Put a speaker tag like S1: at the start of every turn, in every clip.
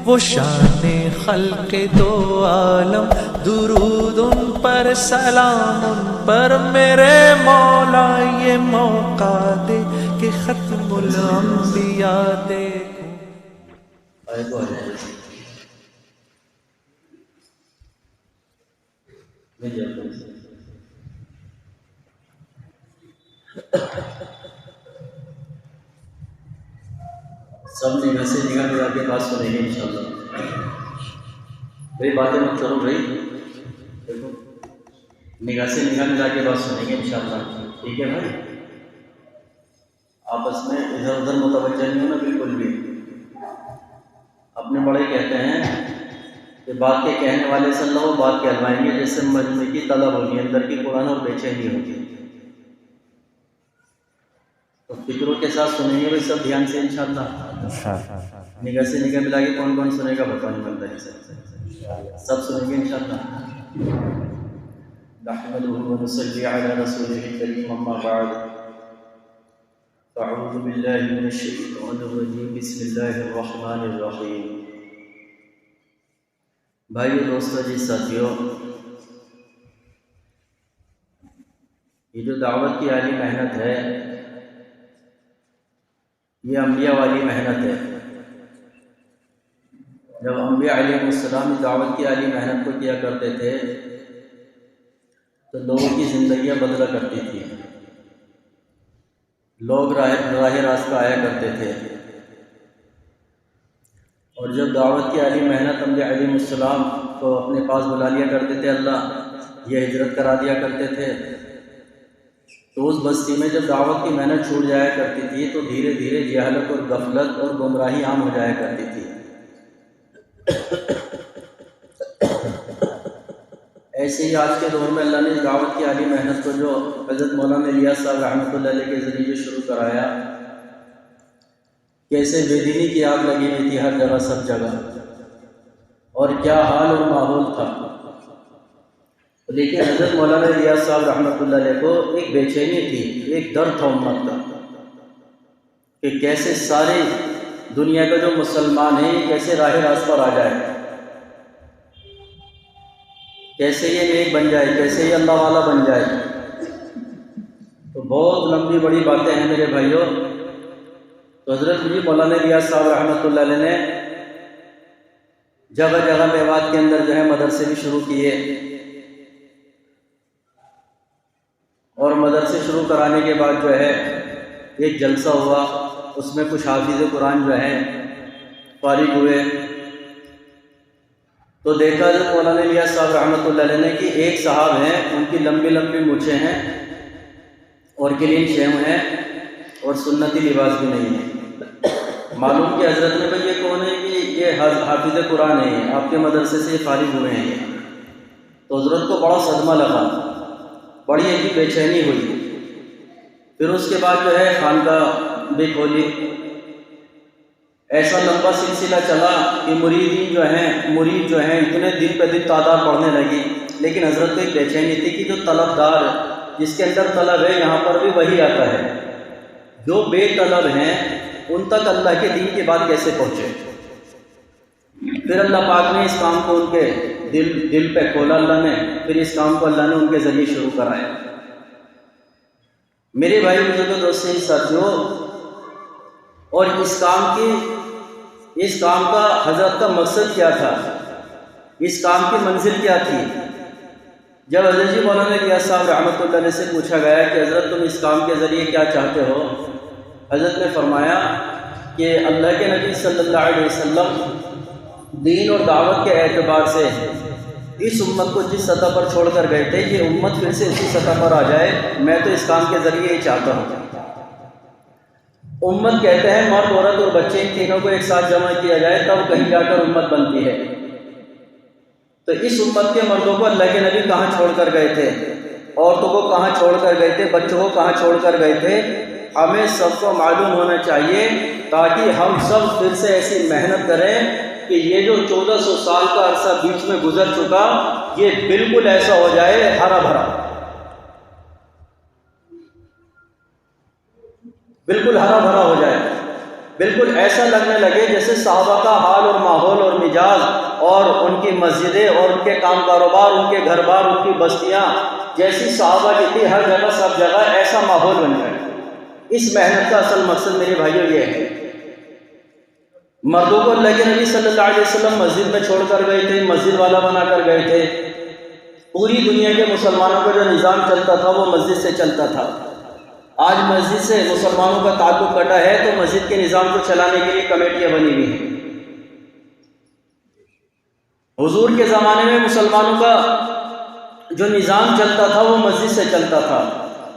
S1: وہ شان خلق دو عالم، درود ان پر سلام ان پر میرے مولا، یہ موقع دے کہ ختم الانبیاء دیکھوں۔
S2: سب نگاہ سے نگاہ ملا کے بات سنیں گے انشاءاللہ۔ بھائی باتیں مت کرو بھائی، دیکھو نگاہ سے نگاہ ملا کے بات سنیں گے انشاءاللہ، ٹھیک ہے بھائی؟ آپس میں ادھر ادھر متوجہ نہیں ہونا بالکل بھی۔ اپنے بڑے کہتے ہیں کہ بات کے کہنے والے سے اللہ وہ بات کہلوائیں گے جیسے مجمع کی طلب ہوگی، اندر کی قرآن اور بے چینی ہوگی۔ تو فکروں کے ساتھ سنیں گے بھائی سب دھیان سے انشاءاللہ۔ نگاہ سے نگاہ ملا کے کون کون سنے گا بتاؤ نہیں سے سب سنیں گے انشاءاللہ۔ نحمده ونصلي على رسوله الكريم، اما بعد اعوذ باللہ من الشیطان الرجیم، بسم اللہ الرحمن الرحیم۔ بھائیو دوستو جی ساتھیو، یہ جو دعوت کی عالی محنت ہے یہ انبیاء والی محنت ہے۔ جب انبیاء علیہ السلام دعوت کی عالی محنت کو کیا کرتے تھے تو لوگوں کی زندگیاں بدلا کرتی تھی، لوگ راہ راستہ آیا کرتے تھے، اور جب دعوت کی عالی محنت انبیاء علیہ السلام کو اپنے پاس بلا لیا کرتے تھے اللہ، یہ ہجرت کرا دیا کرتے تھے، تو اس بستی میں جب دعوت کی محنت چھوٹ جایا کرتی تھی تو دھیرے دھیرے جہالت اور غفلت اور گمراہی عام ہو جایا کرتی تھی۔ ایسے ہی آج کے دور میں اللہ نے اس دعوت کی عالی محنت کو جو حضرت مولانا الیاس صاحب رحمۃ اللہ علیہ کے ذریعے شروع کرایا، کیسے بے دینی کی آگ لگی ہوئی تھی ہر جگہ سب جگہ، اور کیا حال اور ماحول تھا، لیکن حضرت مولانا الیاس صاحب رحمۃ اللہ علیہ کو ایک بے چینی تھی، ایک درد تھا امت کا کہ کیسے ساری دنیا کا جو مسلمان ہے یہ کیسے راہ راست پر آ جائے، کیسے یہ نیک بن جائے، کیسے یہ اللہ والا بن جائے۔ تو بہت لمبی بڑی باتیں ہیں میرے بھائیوں۔ تو حضرت مولانا الیاس صاحب رحمۃ اللہ علیہ نے جگہ جگہ میوات کے اندر جو ہے مدرسے بھی شروع کیے، اور مدرسے شروع کرانے کے بعد جو ہے ایک جلسہ ہوا، اس میں کچھ حافظ قرآن جو ہیں فارغ ہوئے، تو دیکھا حضرت مولانا الیاس صاحب رحمۃ اللہ علیہ نے کہ ایک صاحب ہیں ان کی لمبی لمبی مونچھیں ہیں اور کلین شیو ہیں اور سنتی لباس بھی نہیں ہے۔ معلوم کہ حضرت نے بھائی یہ کون ہے؟ کہ یہ حافظ قرآن ہے، آپ کے مدرسے سے فارغ ہوئے ہیں۔ تو حضرت کو بڑا صدمہ لگا، بڑی عجیب بے چینی ہوئی۔ پھر اس کے بعد جو ہے خانقاہ بھی کھولی، ایسا لمبا سلسلہ چلا کہ مرید جو ہیں اتنے دن پہ دن تعداد بڑھنے لگی، لیکن حضرت کو ایک بے چینی تھی کہ جو طلبدار جس کے اندر طلب ہے یہاں پر بھی وہی آتا ہے، جو بے طلب ہیں ان تک اللہ کے دین کی بات کیسے پہنچے۔ پھر اللہ پاک نے اس کام کو ان کے دل پہ کھولا اللہ نے، پھر اس کام کو اللہ نے ان کے ذریعے شروع کرایا۔ میرے بھائی بزرگوں دوستوں ساتھیوں، اور اس کام کا حضرت کا مقصد کیا تھا، اس کام کی منزل کیا تھی؟ جب حضرت جی مولانا الیاس صاحب رحمۃ اللہ علیہ سے پوچھا گیا کہ حضرت تم اس کام کے ذریعے کیا چاہتے ہو، حضرت نے فرمایا کہ اللہ کے نبی صلی اللہ علیہ وسلم دین اور دعوت کے اعتبار سے اس امت کو جس سطح پر چھوڑ کر گئے تھے یہ امت پھر سے اسی سطح پر آ جائے، میں تو اس کام کے ذریعے ہی چاہتا ہوں۔ امت کہتے ہیں مرد عورت اور بچے ان تینوں کو ایک ساتھ جمع کیا جائے تب کہیں جا کر امت بنتی ہے۔ تو اس امت کے مردوں کو اللہ کے نبی کہاں چھوڑ کر گئے تھے، عورتوں کو کہاں چھوڑ کر گئے تھے، بچوں کو کہاں چھوڑ کر گئے تھے، ہمیں سب کو معلوم ہونا چاہیے تاکہ ہم سب پھر سے ایسی محنت کریں کہ یہ جو 1400 سال کا عرصہ بیچ میں گزر چکا یہ بالکل ایسا ہو جائے ہرا بھرا، بالکل ہرا بھرا ہو جائے، بالکل ایسا لگنے لگے جیسے صحابہ کا حال اور ماحول اور حجاز اور ان کی مسجدیں اور ان کے کام کاروبار، ان کے گھر بار، ان کی بستیاں جیسی صحابہ کی تھی، ہر جگہ سب جگہ ایسا ماحول بن جائے۔ اس محنت کا اصل مقصد میرے بھائیوں یہ ہے، مردوں کو اللہ کے نبی صلی اللہ علیہ وسلم مسجد میں چھوڑ کر گئے تھے، مسجد والا بنا کر گئے تھے۔ پوری دنیا کے مسلمانوں کا جو نظام چلتا تھا وہ مسجد سے چلتا تھا۔ آج مسجد سے مسلمانوں کا تعلق کٹا ہے تو مسجد کے نظام کو چلانے کے لیے کمیٹیاں بنی ہوئی ہیں۔ حضور کے زمانے میں مسلمانوں کا جو نظام چلتا تھا وہ مسجد سے چلتا تھا،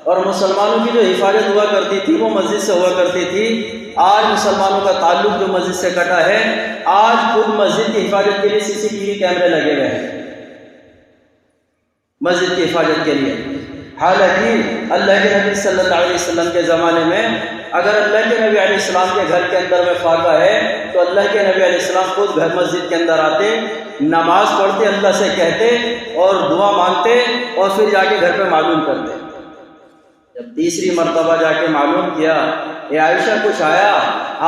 S2: اور مسلمانوں کی جو حفاظت ہوا کرتی تھی وہ مسجد سے ہوا کرتی تھی۔ آج مسلمانوں کا تعلق جو مسجد سے کٹا ہے، آج خود مسجد کی حفاظت کے لیے CCTV کیمرے لگے ہوئے ہیں مسجد کی حفاظت کے لیے۔ حالانکہ اللہ کے نبی صلی اللہ علیہ وسلم کے زمانے میں اگر اللہ کے نبی علیہ السلام کے گھر کے اندر میں فاقہ ہے تو اللہ کے نبی علیہ السلام خود گھر مسجد کے اندر آتے، نماز پڑھتے، اللہ سے کہتے اور دعا مانگتے، اور پھر جا کے گھر پہ معلوم کرتے۔ جب تیسری مرتبہ جا کے معلوم کیا، اے عائشہ کچھ آیا،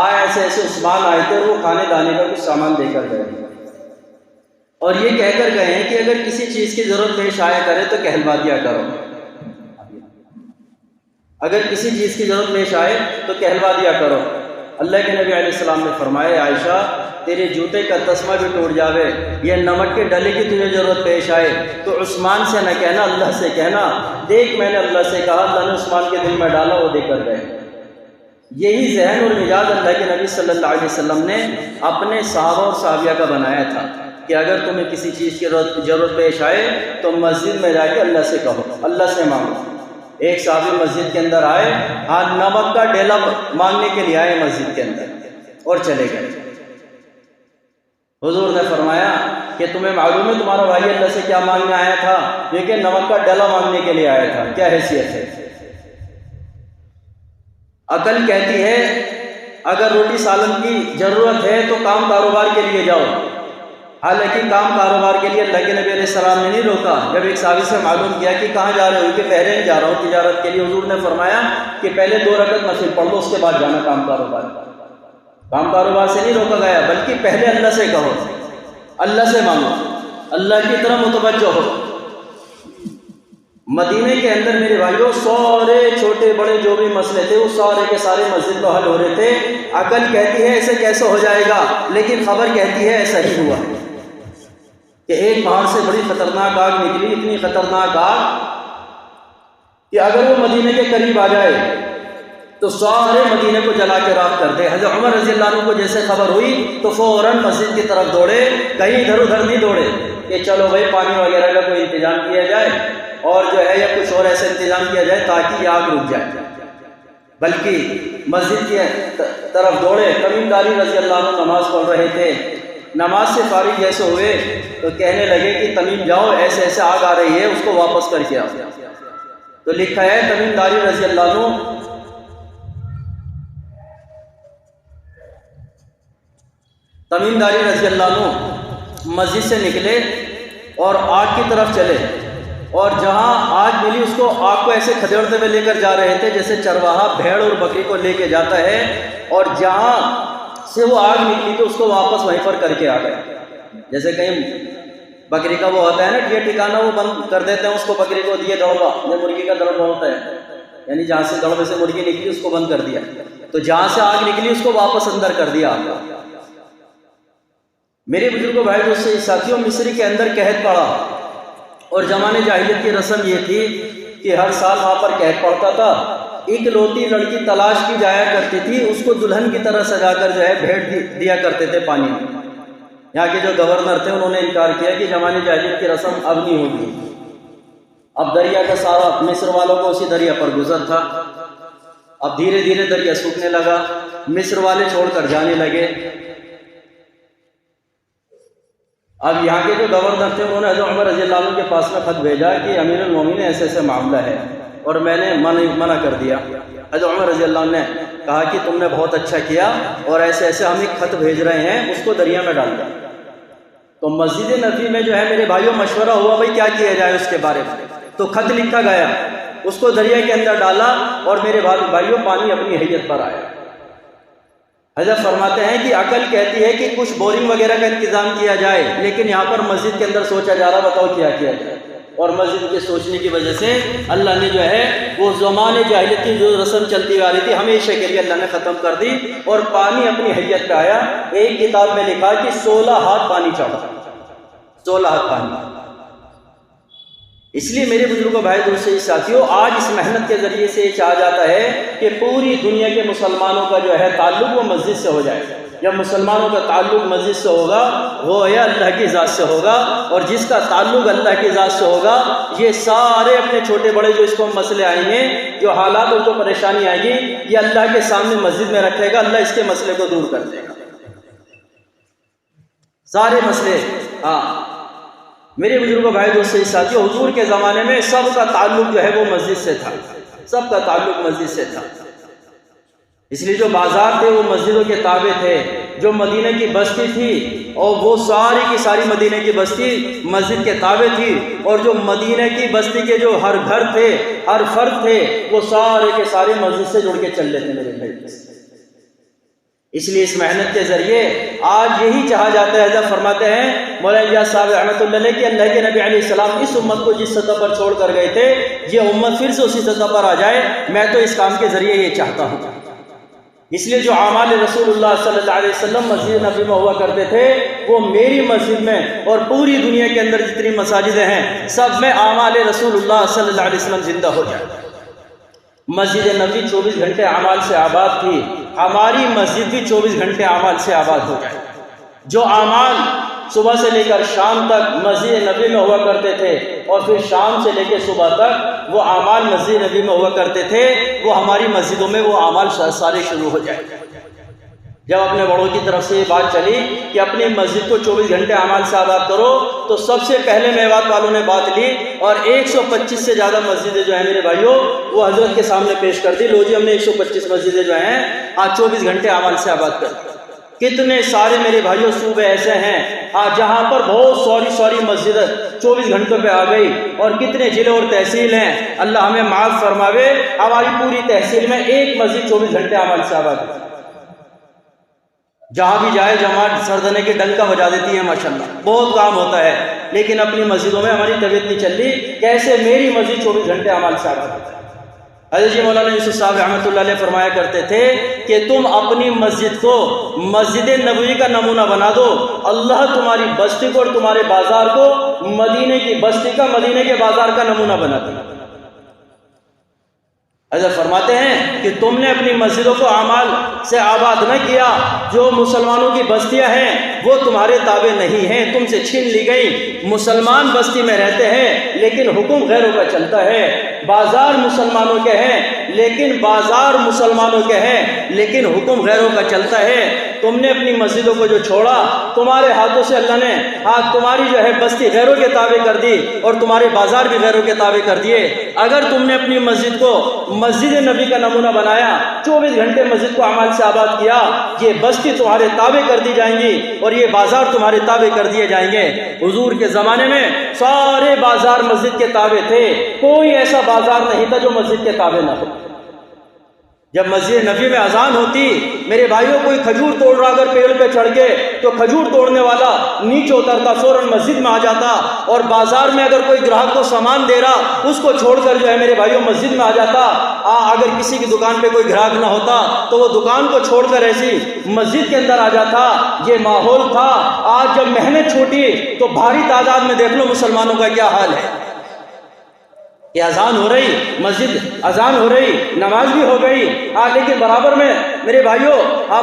S2: ایسے ایسے عثمان آئے تھے، وہ کھانے دانے کا کچھ سامان دے کر گئے، اور یہ کہہ کر گئے ہیں کہ اگر کسی چیز کی ضرورت پیش آیا کرے تو کہلوا دیا کرو، اگر کسی چیز کی ضرورت پیش آئے تو کہلوا دیا کرو۔ اللہ کے نبی علیہ السلام نے فرمایا، عائشہ تیرے جوتے کا تسمہ بھی ٹوٹ جاوے، یہ نمک کے ڈلے کی تجھے ضرورت پیش آئے تو عثمان سے نہ کہنا، اللہ سے کہنا، دیکھ میں نے اللہ سے کہا، اللہ نے عثمان کے دل میں ڈالا، وہ دے کر گئے۔ یہی ذہن اور مزاج اللہ کے نبی صلی اللہ علیہ وسلم نے اپنے صحابہ اور صحابیہ کا بنایا تھا کہ اگر تمہیں کسی چیز کی ضرورت پیش آئے تو مسجد میں جا کے اللہ سے کہو، اللہ سے مانگو۔ ایک صحابی مسجد کے اندر آئے، نمک کا ڈیلا مانگنے کے لیے آئے مسجد کے اندر اور چلے گئے۔ حضور نے فرمایا کہ تمہیں معلوم ہے تمہارا بھائی اللہ سے کیا مانگنے آیا تھا؟ یہ کہ نمک کا ڈیلا مانگنے کے لیے آیا تھا۔ کیا حیثیت ہے؟ عقل کہتی ہے اگر روٹی سالن کی ضرورت ہے تو کام کاروبار کے لیے جاؤ، حالانکہ کام کاروبار کے لیے اللہ کے نبی علیہ السلام نے نہیں روکا۔ جب ایک صحابی سے معلوم کیا کہ کہاں جا رہے ہو، کہ بحرین جا رہا ہوں تجارت کے لیے، حضور نے فرمایا کہ پہلے 2 رکعت نفل پڑھ لو، اس کے بعد جانا کام کاروبار۔ کام کاروبار سے نہیں روکا گیا، بلکہ پہلے اللہ سے کہو، اللہ سے مانگو، اللہ کی طرف متوجہ ہو۔ مدینے کے اندر میرے بھائیوں سارے چھوٹے بڑے جو بھی مسئلے تھے وہ سارے کے سارے مسجد میں حل ہو رہے تھے۔ عقل کہتی ہے ایسے کیسے ہو جائے گا، لیکن خبر کہتی ہے ایسا ہی ہوا کہ ایک پہاڑ سے بڑی خطرناک آگ نکلی، اتنی خطرناک آگ کہ اگر وہ مدینے کے قریب آ جائے تو سارے مدینے کو جلا کے راکھ کر دے۔ حضرت عمر رضی اللہ عنہ کو جیسے خبر ہوئی تو فوراً مسجد کی طرف دوڑے، کہیں ادھر ادھر نہیں دوڑے کہ چلو بھائی پانی وغیرہ کا کوئی انتظام کیا جائے اور جو ہے یا کچھ اور ایسا انتظام کیا جائے تاکہ یہ آگ رک جائے، بلکہ مسجد کی طرف دوڑے۔ تمیم داری رضی اللہ عنہ نماز پڑھ رہے تھے، نماز سے فارغ جیسے ہوئے تو کہنے لگے کہ تمیم جاؤ، ایسے ایسے آگ آ رہی ہے، اس کو واپس کر کے آؤ۔ تو لکھا ہے تمیم داری رضی اللہ عنہ مسجد سے نکلے اور آگ کی طرف چلے، اور جہاں آگ ملی اس کو آگ کو ایسے کھدیڑتے ہوئے لے کر جا رہے تھے جیسے چرواہا بھیڑ اور بکری کو لے کے جاتا ہے، اور جہاں سے وہ آگ نکلی تو اس کو واپس وہیں پر کر کے آ گئے۔ جیسے کہیں بکری کا وہ ہوتا ہے نا یہ ٹھکانا، وہ بند کر دیتے ہیں اس کو، بکری کو دیے دڑبا، یہ مرغی کا دڑبا ہوتا ہے، یعنی جہاں سے دڑبے سے مرغی نکلی اس کو بند کر دیا، تو جہاں سے آگ نکلی اس کو واپس اندر کر دیا آگ۔ میرے بزرگوں بھائی دوستوں ساتھیوں، مصر کے اندر قحط پڑا، اور زمانے جاہلیت کی رسم یہ تھی کہ ہر سال وہاں پر قحط پڑتا تھا، اکلوتی لڑکی تلاش کی جایا کرتی تھی، اس کو دلہن کی طرح سجا کر جو ہے بھیٹ دیا کرتے تھے پانی میں۔ یہاں کے جو گورنر تھے انہوں نے انکار کیا کہ زمانے جاہلیت کی رسم اب نہیں ہوگی۔ اب دریا کا سارا مصر والوں کو اسی دریا پر گزر تھا، اب دھیرے دھیرے دریا سوکھنے لگا، مصر والے چھوڑ کر جانے لگے۔ اب یہاں کے جو گورنر تھے انہوں نے حضرت عمر رضی اللہ عنہ کے پاس میں خط بھیجا کہ امیر المومنین ایسے ایسے معاملہ ہے اور میں نے منع کر دیا۔ حضرت عمر رضی اللہ عنہ نے کہا کہ تم نے بہت اچھا کیا، اور ایسے ایسے ہم ایک خط بھیج رہے ہیں، اس کو دریا میں ڈال دیا۔ تو مسجد نبوی میں جو ہے میرے بھائیوں مشورہ ہوا بھائی کیا کیا جائے اس کے بارے میں، تو خط لکھا گیا، اس کو دریا کے اندر ڈالا، اور میرے بھائیوں پانی اپنی حیت پر آیا۔ حضرت فرماتے ہیں کہ عقل کہتی ہے کہ کچھ بورنگ وغیرہ کا انتظام کیا جائے، لیکن یہاں پر مسجد کے اندر سوچا جا رہا، بتاؤ کیا کیا جائے؟ اور مسجد کے سوچنے کی وجہ سے اللہ نے جو ہے وہ زمانے جاہلیت کی جو رسم چلتی آ رہی تھی ہمیشہ کے لیے اللہ نے ختم کر دی، اور پانی اپنی حیت پہ آیا۔ ایک کتاب میں لکھا کہ 16 ہاتھ پانی چڑھا، 16 ہاتھ پانی۔ اس لیے میرے بزرگوں، بھائی دوستوں، ساتھیوں، آج اس محنت کے ذریعے سے یہ چاہا جاتا ہے کہ پوری دنیا کے مسلمانوں کا جو ہے تعلق وہ مسجد سے ہو جائے۔ جب مسلمانوں کا تعلق مسجد سے ہوگا وہ یا اللہ کی ذات سے ہوگا، اور جس کا تعلق اللہ کی ذات سے ہوگا یہ سارے اپنے چھوٹے بڑے جو اس کو مسئلے آئیں گے، جو حالات اور جو پریشانی آئے گی، یہ اللہ کے سامنے مسجد میں رکھے گا، اللہ اس کے مسئلے کو دور کر دے گا، سارے مسئلے۔ ہاں میرے بزرگوں، بھائی دوستوں، ساتھیوں، حضور کے زمانے میں سب کا تعلق جو ہے وہ مسجد سے تھا، سب کا تعلق مسجد سے تھا۔ اس لیے جو بازار تھے وہ مسجدوں کے تابع تھے، جو مدینہ کی بستی تھی اور وہ ساری کی ساری مدینہ کی بستی مسجد کے تابع تھی، اور جو مدینہ کی بستی کے جو ہر گھر تھے، ہر فرد تھے، وہ سارے کے سارے مسجد سے جڑ کے چل رہے تھے میرے بھائی۔ اس لیے اس محنت کے ذریعے آج یہی چاہا جاتا ہے۔ حضرت فرماتے ہیں مولانا الیاس صاحب رحمۃ اللہ علیہ کہ اللہ کے نبی علیہ السلام اس امت کو جس سطح پر چھوڑ کر گئے تھے، یہ امت پھر سے اسی سطح پر آ جائے، میں تو اس کام کے ذریعے یہ چاہتا ہوں۔ اس لیے جو اعمال رسول اللہ صلی اللہ علیہ وسلم مسجد نبی میں ہوا کرتے تھے، وہ میری مسجد میں اور پوری دنیا کے اندر جتنی مساجدیں ہیں سب میں اعمال رسول اللہ صلی اللہ علیہ وسلم زندہ ہو جائے۔ مسجد نبی 24 گھنٹے اعمال سے آباد تھی، ہماری مسجد بھی 24 گھنٹے اعمال سے آباد ہو جائے۔ جو اعمال صبح سے لے کر شام تک مسجد نبی میں ہوا کرتے تھے، اور پھر شام سے لے کے صبح تک وہ اعمال مسجد نبی میں ہوا کرتے تھے، وہ ہماری مسجدوں میں وہ اعمال سارے شروع ہو جائے۔ جب اپنے بڑوں کی طرف سے یہ بات چلی کہ اپنی مسجد کو 24 گھنٹے اعمال سے آباد کرو، تو سب سے پہلے میوات والوں نے بات لی، اور 125 سے زیادہ مسجدیں جو ہیں میرے بھائیوں وہ حضرت کے سامنے پیش کر دی۔ لو جی، ہم نے 125 مسجدیں جو ہیں آج 24 گھنٹے اعمال سے آباد کر دی۔ کتنے سارے میرے بھائیوں صوبے ایسے ہیں جہاں پر بہت ساری مسجد 24 گھنٹوں پہ آ گئی، اور کتنے ضلع اور تحصیل ہیں، اللہ ہمیں معاف فرماوے، ہماری پوری تحصیل میں ایک مسجد 24 گھنٹے عمل سے آباد ہے۔ جہاں بھی جائے جماعت سردنے کے ڈنکا بجا دیتی ہے، ماشاءاللہ بہت کام ہوتا ہے، لیکن اپنی مسجدوں میں ہماری طبیعت نہیں چل رہی۔ کیسے میری مسجد 24 گھنٹے عمل سے آباد ہے۔ حضرت جی مولانا یوسف صاحب رحمۃ اللہ علیہ فرمایا کرتے تھے کہ تم اپنی مسجد کو مسجد نبوی کا نمونہ بنا دو، اللہ تمہاری بستی کو اور تمہارے بازار کو مدینے کی بستی کا، مدینے کے بازار کا نمونہ بنا دو۔ حضرت فرماتے ہیں کہ تم نے اپنی مسجدوں کو اعمال سے آباد نہ کیا، جو مسلمانوں کی بستیاں ہیں وہ تمہارے تابع نہیں ہیں، تم سے چھین لی گئی۔ مسلمان بستی میں رہتے ہیں لیکن حکم غیروں کا چلتا ہے، بازار مسلمانوں کے ہیں لیکن بازار مسلمانوں کے ہیں لیکن حکم غیروں کا چلتا ہے۔ تم نے اپنی مسجدوں کو جو چھوڑا، تمہارے ہاتھوں سے اللہ نے تمہاری جو ہے بستی غیروں کے تابع کر دی، اور تمہارے بازار بھی غیروں کے تابع کر دیے۔ اگر تم نے اپنی مسجد کو مسجد نبی کا نمونہ بنایا، 24 گھنٹے مسجد کو اعمال سے آباد کیا، یہ بستی تمہارے تابع کر دی جائیں گی اور یہ بازار تمہارے تابع کر دیے جائیں گے۔ حضور کے زمانے میں سارے بازار مسجد کے تابع تھے، کوئی ایسا بازار نہیں تھا جو مسجد کے تابع نہ ہو۔ جب مسجد نبی میں اذان ہوتی، میرے بھائیوں کوئی کھجور توڑ رہا اگر پیڑ پہ چڑھ کے، تو کھجور توڑنے والا نیچے اترتا، فوراً مسجد میں آ جاتا، اور بازار میں اگر کوئی گراہک کو سامان دے رہا اس کو چھوڑ کر جو ہے میرے بھائیوں مسجد میں آ جاتا۔ اگر کسی کی دکان پہ کوئی گراہک نہ ہوتا تو وہ دکان کو چھوڑ کر ایسی مسجد کے اندر آ جاتا۔ یہ ماحول تھا۔ آج جب محنت چھوٹی تو بھاری تعداد میں دیکھ لو مسلمانوں کا کیا حال ہے کہ اذان ہو رہی، مسجد اذان ہو رہی، نماز بھی ہو گئی، لیکن برابر میں میرے بھائیوں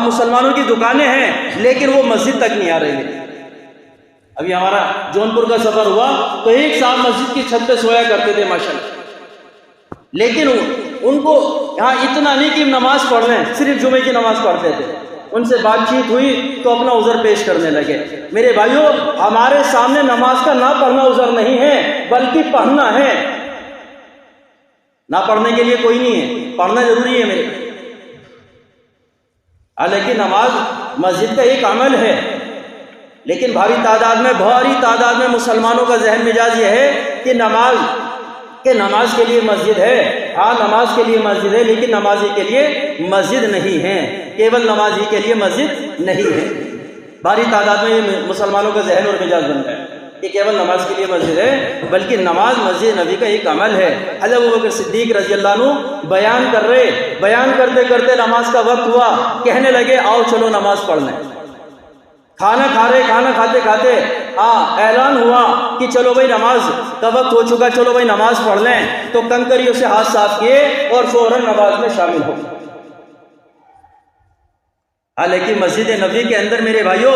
S2: مسلمانوں کی دکانیں ہیں لیکن وہ مسجد تک نہیں آ رہی ہے۔ ابھی ہمارا جونپور کا سفر ہوا تو ایک صاحب مسجد کی چھت پہ سویا کرتے تھے ماشاءاللہ، لیکن ان کو یہاں اتنا نہیں کہ نماز پڑھ لیں، صرف جمعے کی نماز پڑھتے تھے۔ ان سے بات چیت ہوئی تو اپنا عذر پیش کرنے لگے۔ میرے بھائیوں، ہمارے سامنے نماز کا نہ پڑھنا عذر نہیں ہے بلکہ پڑھنا ہے۔ نہ پڑھنے کے لیے کوئی نہیں ہے، پڑھنا ضروری ہے میرے۔ حالانکہ نماز مسجد کا ایک عمل ہے، لیکن بھاری تعداد میں مسلمانوں کا ذہن مزاج یہ ہے کہ نماز کہ نماز کے لیے مسجد ہے، ہاں نماز کے لیے مسجد ہے، لیکن نمازی کے لیے مسجد نہیں ہے، کیول نمازی کے لیے مسجد نہیں ہے۔ بھاری تعداد میں یہ مسلمانوں کا ذہن اور مزاج بن گیا کہ کیول نماز کے لیے مسجد ہے، بلکہ نماز مسجد نبی کا ایک عمل ہے۔ حضرت ابوبکر صدیق رضی اللہ عنہ بیان کر رہے، بیان کرتے کرتے نماز کا وقت ہوا، کہنے لگے آؤ چلو نماز پڑھ لیں۔ کھانا کھا رہے، کھانا کھاتے کھاتے اعلان ہوا کہ چلو بھائی نماز کا وقت ہو چکا، چلو بھائی نماز پڑھ لیں، تو کنکریوں سے ہاتھ صاف کیے اور فوراً نماز میں شامل ہو گئے۔ حالانکہ مسجد نبوی کے اندر میرے بھائیوں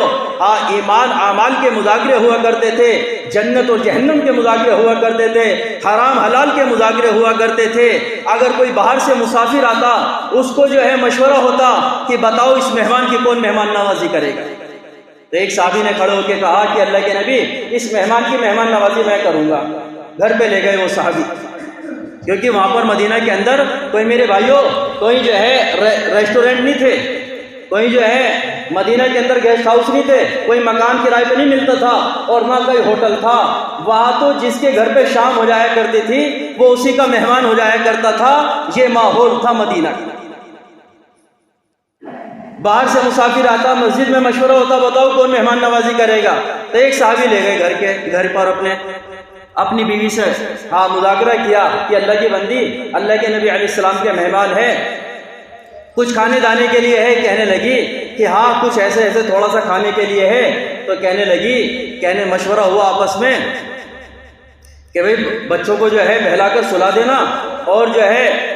S2: ایمان اعمال کے مذاکرے ہوا کرتے تھے، جنت اور جہنم کے مذاکرے ہوا کرتے تھے، حرام حلال کے مذاکرے ہوا کرتے تھے۔ اگر کوئی باہر سے مسافر آتا، اس کو جو ہے مشورہ ہوتا کہ بتاؤ اس مہمان کی کون مہمان نوازی کرے گا۔ تو ایک صحابی نے کھڑے ہو کے کہا کہ اللہ کے نبی اس مہمان کی مہمان نوازی میں کروں گا۔ گھر پہ لے گئے وہ صحابی، کیونکہ وہاں پر مدینہ کے اندر کوئی میرے بھائیوں کوئی جو ہے ریسٹورنٹ نہیں تھے، کوئی جو ہے مدینہ کے اندر گیسٹ ہاؤس نہیں تھے، کوئی مکان کرائے پہ نہیں ملتا تھا اور نہ کوئی ہوٹل تھا۔ وہاں تو جس کے گھر پہ شام ہو جایا کرتی تھی وہ اسی کا مہمان ہو جایا کرتا تھا۔ یہ ماحول تھا مدینہ کا۔ باہر سے مسافر آتا، مسجد میں مشورہ ہوتا بتاؤ کون مہمان نوازی کرے گا، تو ایک صحابی لے گئے گھر پر اپنی بیوی سے مذاکرہ کیا کہ اللہ کی بندی اللہ کے نبی علیہ السلام کے مہمان ہے، کچھ کھانے دانے کے لیے ہے؟ کہنے لگی کہ ہاں کچھ ایسے تھوڑا سا کھانے کے لیے ہے۔ تو کہنے مشورہ ہوا آپس میں کہ بھئی بچوں کو جو ہے بہلا کر سلا دینا، اور جو ہے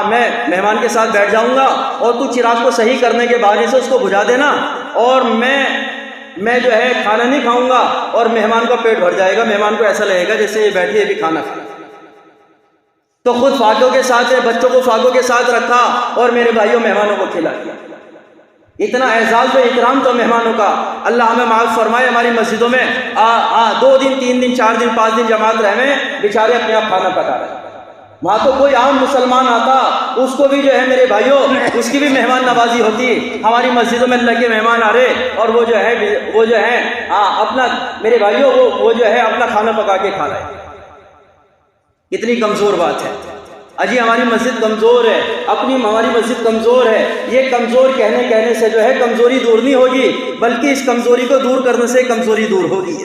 S2: میں مہمان کے ساتھ بیٹھ جاؤں گا اور تو چراغ کو صحیح کرنے کے بعد سے اس کو بجھا دینا، اور میں جو ہے کھانا نہیں کھاؤں گا اور مہمان کا پیٹ بھر جائے گا، مہمان کو ایسا لگے گا جیسے یہ بیٹھی ہے بھی کھانا کھا۔ تو خود فاقوں کے ساتھ بچوں کو فاقوں کے ساتھ رکھا اور میرے بھائیوں مہمانوں کو کھلا دیا۔ اتنا اعزاز و اکرام تو مہمانوں کا۔ اللہ ہمیں معاف فرمائے، ہماری مسجدوں میں 2 دن 3 دن 4 دن 5 دن جماعت رہے، بیچارے اپنے آپ کھانا پکا رہے۔ وہاں تو کوئی عام مسلمان آتا، اس کو بھی جو ہے میرے بھائیوں اس کی بھی مہمان نوازی ہوتی۔ ہماری مسجدوں میں اللہ کے مہمان آ رہے اور وہ جو ہے اپنا میرے بھائیوں وہ جو ہے اپنا کھانا پکا کے کھا رہے۔ کتنی کمزور بات ہے۔ اجی ہماری مسجد کمزور ہے، ہماری مسجد کمزور ہے۔ یہ کمزور کہنے سے جو ہے کمزوری دور نہیں ہوگی، بلکہ اس کمزوری کو دور کرنے سے کمزوری دور ہوگی۔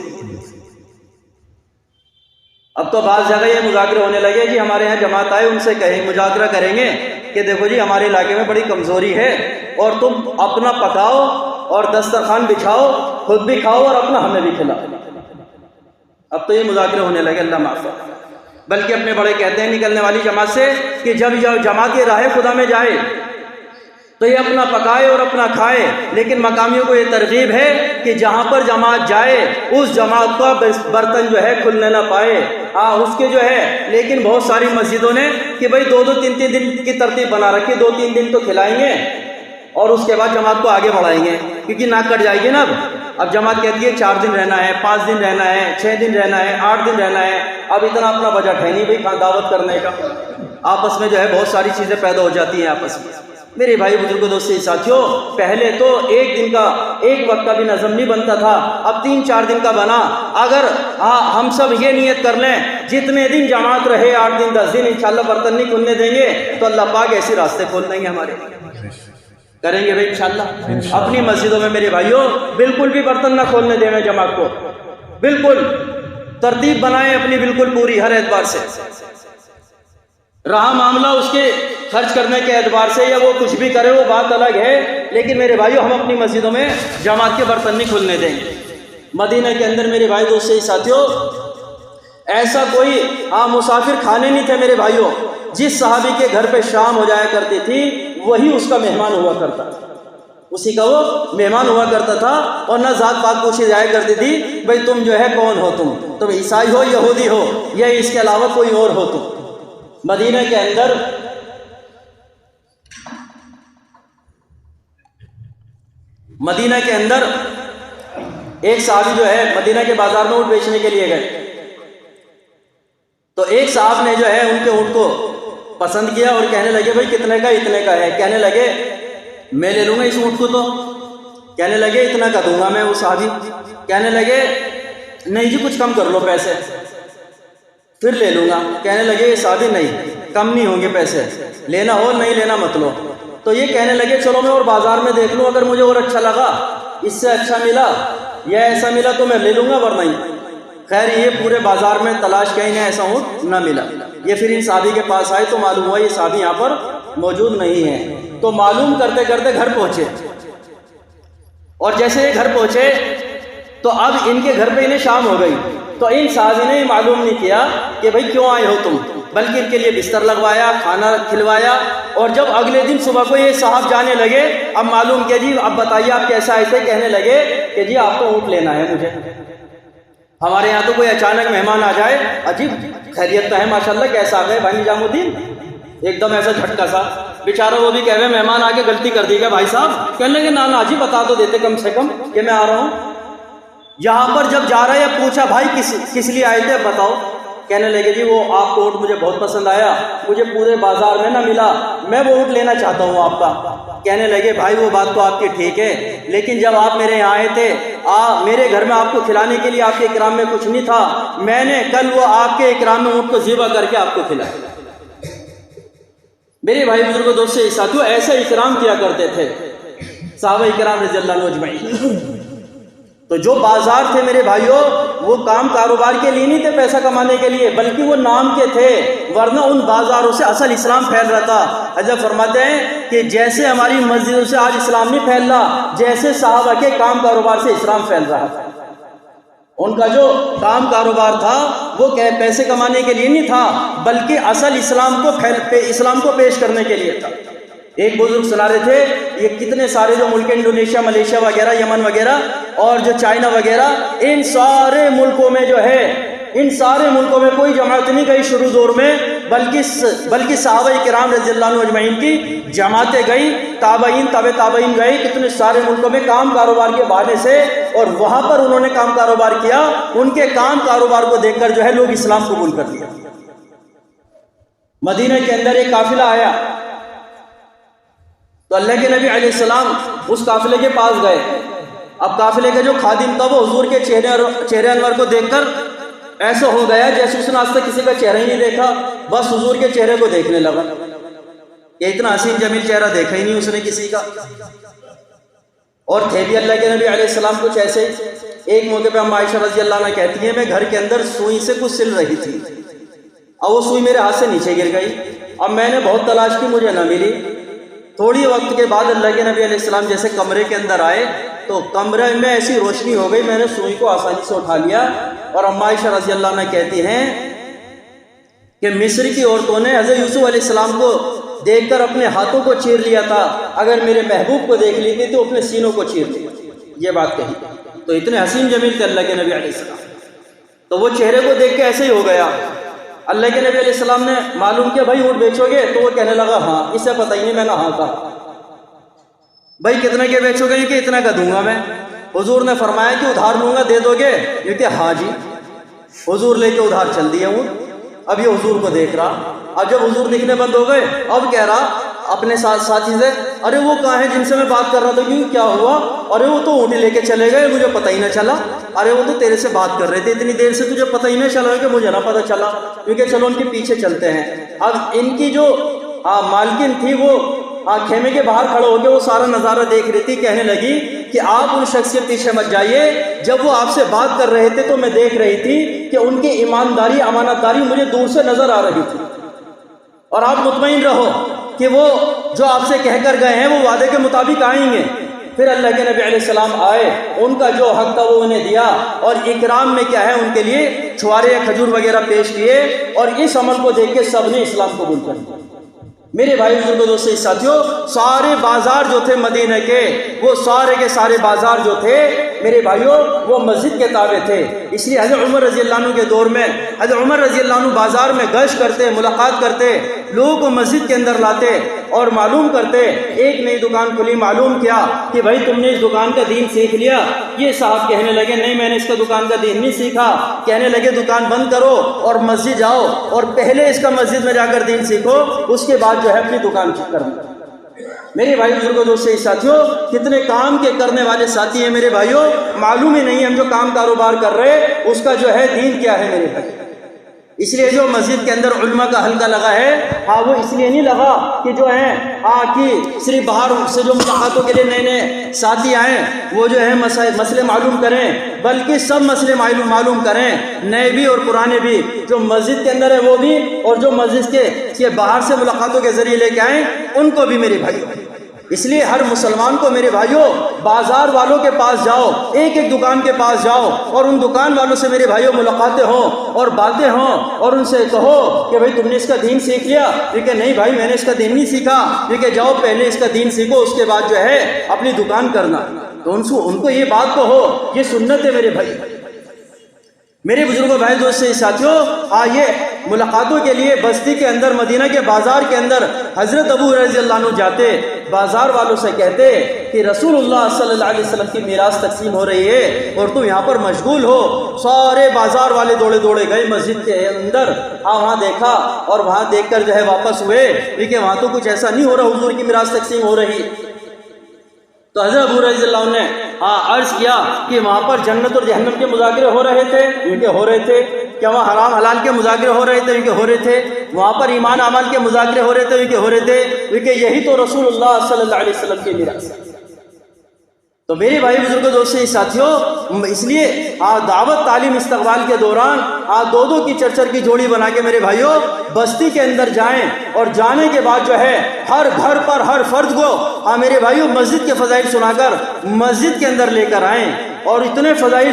S2: اب تو بعض جگہ یہ مذاکرے ہونے لگے جی ہمارے یہاں جماعت آئے، ان سے مذاکرہ کریں گے کہ دیکھو جی ہمارے علاقے میں بڑی کمزوری ہے اور تم اپنا پکاؤ اور دسترخوان بچھاؤ، خود بھی کھاؤ اور اپنا ہمیں بھی کھلاؤ۔ اب تو یہ مذاکرے ہونے لگے، اللہ معاف کرے۔ بلکہ اپنے بڑے کہتے ہیں نکلنے والی جماعت سے کہ جب جماعت کے راہ خدا میں جائے تو یہ اپنا پکائے اور اپنا کھائے، لیکن مقامیوں کو یہ ترغیب ہے کہ جہاں پر جماعت جائے اس جماعت کا برتن جو ہے کھلنے نہ پائے، اس کے جو ہے۔ لیکن بہت ساری مسجدوں نے کہ بھئی 2 3 دن کی ترتیب بنا رکھی، 2 3 دن تو کھلائیں گے اور اس کے بعد جماعت کو آگے بڑھائیں گے، کیونکہ ناک کٹ جائے گی نا۔ اب جماعت کہتی ہے 4 دن رہنا ہے، 5 دن رہنا ہے، 6 دن رہنا ہے، 8 دن رہنا ہے۔ اب اتنا اپنا بجٹ ہے نہیں بھائی دعوت کرنے کا، آپس میں جو ہے بہت ساری چیزیں پیدا ہو جاتی ہیں آپس میں۔ میرے بھائی بزرگوں دوستوں ساتھیوں، پہلے تو ایک وقت کا بھی نظم نہیں بنتا تھا، اب 3 4 دن کا بنا۔ اگر ہم سب یہ نیت کر لیں جتنے دن جماعت رہے 8 دن 10 دن انشاءاللہ برتن نہیں کھلنے دیں گے تو اللہ پاک ایسے راستے کھول دیں گے ہمارے۔ کریں گے بھائی انشاءاللہ اپنی مسجدوں میں میرے بھائیوں بالکل بھی برتن نہ کھولنے دیں جماعت کو، بالکل ترتیب بنائیں اپنی بالکل پوری ہر اعتبار سے۔ رہا معاملہ اس کے خرچ کرنے کے اعتبار سے یا وہ کچھ بھی کرے وہ بات الگ ہے، لیکن میرے بھائیوں ہم اپنی مسجدوں میں جماعت کے برتن نہیں کھلنے دیں گے۔ مدینہ کے اندر میرے بھائی دوستوں ساتھیوں ایسا کوئی مسافر کھانے نہیں تھے میرے بھائیوں۔ جس صحابی کے گھر پہ شام ہو جایا کرتی تھی وہی اس کا مہمان ہوا کرتا تھا، اسی کا وہ مہمان ہوا کرتا تھا۔ اور نہ ذات پات پوچھی جایا کرتی تھی بھئی تم جو ہے کون ہو، تم عیسائی ہو، یہودی ہو یا اس کے علاوہ کوئی اور ہو تم۔ مدینہ کے اندر ایک صحابی جو ہے مدینہ کے بازار میں اونٹ بیچنے کے لیے گئے، تو ایک صاحب نے جو ہے ان کے اونٹ کو پسند کیا اور کہنے لگے بھائی کتنے کا؟ اتنے کا ہے۔ کہنے لگے میں لے لوں گا اس اونٹ کو، تو کہنے لگے اتنا کا دوں گا میں۔ وہ صحابی کہنے لگے نہیں جی کچھ کم کر لو پیسے۔ پھر لے لوں گا. کہنے لگے یہ صحابی نہیں, کم نہیں ہوں گے پیسے, لینا ہو نہیں لینا مت لو. تو یہ کہنے لگے چلو میں اور بازار میں دیکھ لوں, اگر مجھے اور اچھا لگا, اس سے اچھا ملا یا ایسا ملا تو میں لے لوں گا, ورنہ نہیں. خیر یہ پورے بازار میں تلاش کہیں نہ ایسا اونٹ نہ ملا. یہ پھر ان صحابی کے پاس آئے تو معلوم ہوا یہ صحابی یہاں پر موجود نہیں ہے. تو معلوم کرتے کرتے گھر پہنچے, اور جیسے یہ گھر پہنچے تو اب ان کے گھر پہ انہیں شام ہو گئی. تو ان صحابی نے معلوم نہیں کیا کہ بھئی کیوں آئے ہو تم, بلکہ ان کے لیے بستر لگوایا, کھانا کھلوایا. اور جب اگلے دن صبح کو یہ صاحب جانے لگے, اب معلوم کیا جی اب بتائیے آپ کیسا آئے تھے. کہنے لگے کہ جی آپ کو اونٹ لینا ہے مجھے. ہمارے یہاں تو کوئی اچانک مہمان آ جائے, عجیب خیریت تو ہے ماشاءاللہ, کیسا آ گئے بھائی نظام الدین, ایک دم ایسا جھٹکا سا. بیچارہ وہ بھی کہہ رہے مہمان آ کے غلطی کر دی گا بھائی صاحب. کہنے لگے نا جی بتا تو دیتے کم سے کم کہ میں آ رہا ہوں. یہاں پر جب جا رہا ہے پوچھا بھائی کس لیے آئے تھے بتاؤ. کہنے لگے جی وہ آپ کو اونٹ مجھے بہت پسند آیا, مجھے پورے بازار میں نہ ملا, میں وہ اونٹ لینا چاہتا ہوں آپ کا. کہنے لگے بھائی وہ بات تو آپ کی ٹھیک ہے, لیکن جب آپ میرے یہاں آئے تھے میرے گھر میں آپ کو کھلانے کے لیے آپ کے اکرام میں کچھ نہیں تھا, میں نے کل وہ آپ کے اکرام میں اونٹ کو ذبح کر کے آپ کو کھلایا. میرے بھائی بزرگوں دوستوں ساتھیوں, ایسے اکرام کیا کرتے تھے صحابہ اکرام رضی اللہ عنہ اجمعین. تو جو بازار تھے میرے بھائیوں وہ کام کاروبار کے لیے نہیں تھے, پیسہ کمانے کے لیے, بلکہ وہ نام کے تھے, ورنہ ان بازاروں سے اصل اسلام پھیل رہا تھا. حضرت فرماتے ہیں کہ جیسے ہماری مسجدوں سے آج اسلام نہیں پھیل رہا, جیسے صحابہ کے کام کاروبار سے اسلام پھیل رہا تھا. ان کا جو کام کاروبار تھا وہ پیسے کمانے کے لیے نہیں تھا, بلکہ اصل اسلام کو پیش کرنے کے لیے تھا. ایک بزرگ سنا رہے تھے یہ کتنے سارے جو ملک انڈونیشیا, ملیشیا وغیرہ, یمن وغیرہ اور جو چائنا وغیرہ, ان سارے ملکوں میں جو ہے, ان سارے ملکوں میں کوئی جماعت نہیں گئی شروع دور میں, بلکہ صحابہ کرام رضی اللہ عنہ اجمعین کی جماعتیں گئی, تابعین تابعین گئے کتنے سارے ملکوں میں کام کاروبار کے بہانے سے, اور وہاں پر انہوں نے کام کاروبار کیا. ان کے کام کاروبار کو دیکھ کر جو ہے لوگ اسلام قبول کر لیا. مدینہ کے اندر ایک قافلہ آیا تو اللہ کے نبی علیہ السلام اس قافلے کے پاس گئے. اب قافلے کا جو خادم تھا وہ حضور کے چہرے انور کو دیکھ کر ایسا ہو گیا جیسے اس نے آج تک کسی کا چہرہ ہی نہیں دیکھا, بس حضور کے چہرے کو دیکھنے لگا. یہ اتنا حسین جمیل چہرہ دیکھا ہی نہیں اس نے کسی کا. اور تھے بھی اللہ کے نبی علیہ السلام کچھ ایسے. ایک موقع پہ ہم عائشہ رضی اللہ عنہ کہتی ہیں میں گھر کے اندر سوئی سے کچھ سل رہی تھی, اب وہ سوئی میرے ہاتھ سے نیچے گر گئی. اب میں نے بہت تلاش کی, مجھے نہ ملی. تھوڑی وقت کے بعد اللہ کے نبی علیہ السلام جیسے کمرے کے اندر آئے تو کمرے میں ایسی روشنی ہو گئی, میں نے سوئی کو آسانی سے اٹھا لیا. اور اما عائشہ رضی اللہ عنہ کہتی ہیں کہ مصر کی عورتوں نے حضرت یوسف علیہ السلام کو دیکھ کر اپنے ہاتھوں کو چیر لیا تھا, اگر میرے محبوب کو دیکھ لی تھی تو اپنے سینوں کو چیر لیا. یہ بات کہی. تو اتنے حسین جمیل تھے اللہ کے نبی علیہ السلام. تو وہ چہرے کو دیکھ کے ایسے ہی ہو گیا. اللہ کے نبی علیہ السلام نے معلوم کیا بھائی اونٹ بیچو گے, تو وہ کہنے لگا ہاں. اسے پتہ ہی نہیں میں نے ہاں کہا. بھائی کتنے کے بیچو گے کہ اتنا کا دوں گا میں. حضور نے فرمایا کہ ادھار لوں گا دے دو گے, یہ کہ ہاں جی. حضور لے کے ادھار چل دیا اونٹ. اب یہ حضور کو دیکھ رہا. اب جب حضور دکھنے بند ہو گئے اب کہہ رہا اپنے ساتھی سے ارے وہ کہاں ہے جن سے میں بات کر رہا تھا, کیوں کیا ہوا؟ ارے وہ تو اونٹی لے کے چلے گئے, مجھے پتہ ہی نہ چلا. ارے وہ تو تیرے سے بات کر رہے تھے اتنی دیر سے, تجھے پتہ ہی نہ چلا کہ مجھے نہ پتہ چلا, کیونکہ چلو ان کے پیچھے چلتے ہیں. اب ان کی جو مالکن تھی وہ خیمے کے باہر کھڑے ہو کے وہ سارا نظارہ دیکھ رہی تھی. کہنے لگی کہ آپ ان شخص کے پیچھے مت جائیے, جب وہ آپ سے بات کر رہے تھے تو میں دیکھ رہی تھی کہ ان کی ایمانداری امانت داری مجھے دور سے نظر آ رہی تھی. اور آپ مطمئن رہو کہ وہ جو آپ سے کہہ کر گئے ہیں وہ وعدے کے مطابق آئیں گے. پھر اللہ کے نبی علیہ السلام آئے, ان کا جو حق تھا وہ انہیں دیا, اور اکرام میں کیا ہے ان کے لیے چھوارے یا کھجور وغیرہ پیش کیے, اور اس عمل کو دیکھ کے سب نے اسلام قبول کر لیا. میرے بھائی بزرگوں دوستو ساتھیوں, سارے بازار جو تھے مدینہ کے, وہ سارے کے سارے بازار جو تھے میرے بھائیوں وہ مسجد کے تابع تھے. اس لیے حضرت عمر رضی اللہ عنہ کے دور میں حضرت عمر رضی اللہ عنہ بازار میں گشت کرتے, ملاقات کرتے, لوگوں کو مسجد کے اندر لاتے اور معلوم کرتے. ایک نئی دکان کھلی, معلوم کیا کہ بھائی تم نے اس دکان کا دین سیکھ لیا؟ یہ صاحب کہنے لگے نہیں میں نے اس کا دکان کا دین نہیں سیکھا. کہنے لگے دکان بند کرو اور مسجد جاؤ, اور پہلے اس کا مسجد میں جا کر دین سیکھو, اس کے بعد جو ہے اپنی دکان کرنا. میرے بھائی بزرگوں دوستو ساتھیوں, کتنے کام کے کرنے والے ساتھی ہیں میرے بھائیوں, معلوم ہی نہیں ہم جو کام کاروبار کر رہے اس کا جو ہے دین کیا ہے میرے بھائی. اس لیے جو مسجد کے اندر علماء کا حلقہ لگا ہے وہ اس لیے نہیں لگا کہ جو ہیں کہ صرف باہر سے جو ملاقاتوں کے لیے نئے نئے ساتھی آئیں وہ جو ہے مسئلے معلوم کریں، بلکہ سب مسئلے معلوم کریں، نئے بھی اور پرانے بھی، جو مسجد کے اندر ہے وہ بھی، اور جو مسجد کے باہر سے ملاقاتوں کے ذریعے لے کے آئیں ان کو بھی میرے بھائی۔ اس لیے ہر مسلمان کو میرے بھائیوں بازار والوں کے پاس جاؤ، ایک ایک دکان کے پاس جاؤ اور ان دکان والوں سے میرے بھائیوں ملاقاتیں ہوں اور باتیں ہوں، اور ان سے کہو کہ بھائی تم نے اس کا دین سیکھ لیا؟ کہ نہیں بھائی میں نے اس کا دین نہیں سیکھا۔ کہ جاؤ پہلے اس کا دین سیکھو، اس کے بعد جو ہے اپنی دکان کرنا۔ تو ان کو یہ بات کہو، یہ سنت ہے میرے بھائی۔ میرے بزرگوں، بھائی، دوست سے ساتھیوں، آئیے ملاقاتوں کے لیے بستی کے اندر، مدینہ کے بازار کے اندر حضرت ابو رضی اللہ عنہ جاتے، بازار والوں سے کہتے کہ رسول اللہ صلی اللہ علیہ وسلم کی میراث تقسیم ہو رہی ہے اور تم یہاں پر مشغول ہو۔ سارے بازار والے دوڑے گئے مسجد کے اندر، وہاں دیکھا اور وہاں دیکھ کر جو ہے واپس ہوئے کہ وہاں تو کچھ ایسا نہیں ہو رہا، حضور کی میراث تقسیم ہو رہی۔ تو حضرت ابو رضی اللہ عنہ نے عرض کیا کہ وہاں پر جنت اور جہنم کے مذاکرے ہو رہے تھے؟ ہو رہے تھے۔ کیا وہاں حرام حلال کے مذاکرے ہو رہے تھے؟ ہو رہے تھے۔ وہاں پر ایمان عمل کے مذاکرے ہو رہے تھے؟ ہو رہے تھے۔ کہ یہی تو رسول اللہ صلی اللہ علیہ وسلم کی میراث ہے۔ تو میرے بھائی بزرگوں، دوستوں، ساتھیوں، اس لیے دعوت تعلیم استقبال کے دوران دو کی چرچر کی جوڑی بنا کے میرے بھائیوں بستی کے اندر جائیں، اور جانے کے بعد جو ہے ہر گھر پر ہر فرد کو میرے بھائیوں مسجد کے فضائل سنا کر مسجد کے اندر لے کر آئیں، اور اتنے فضائل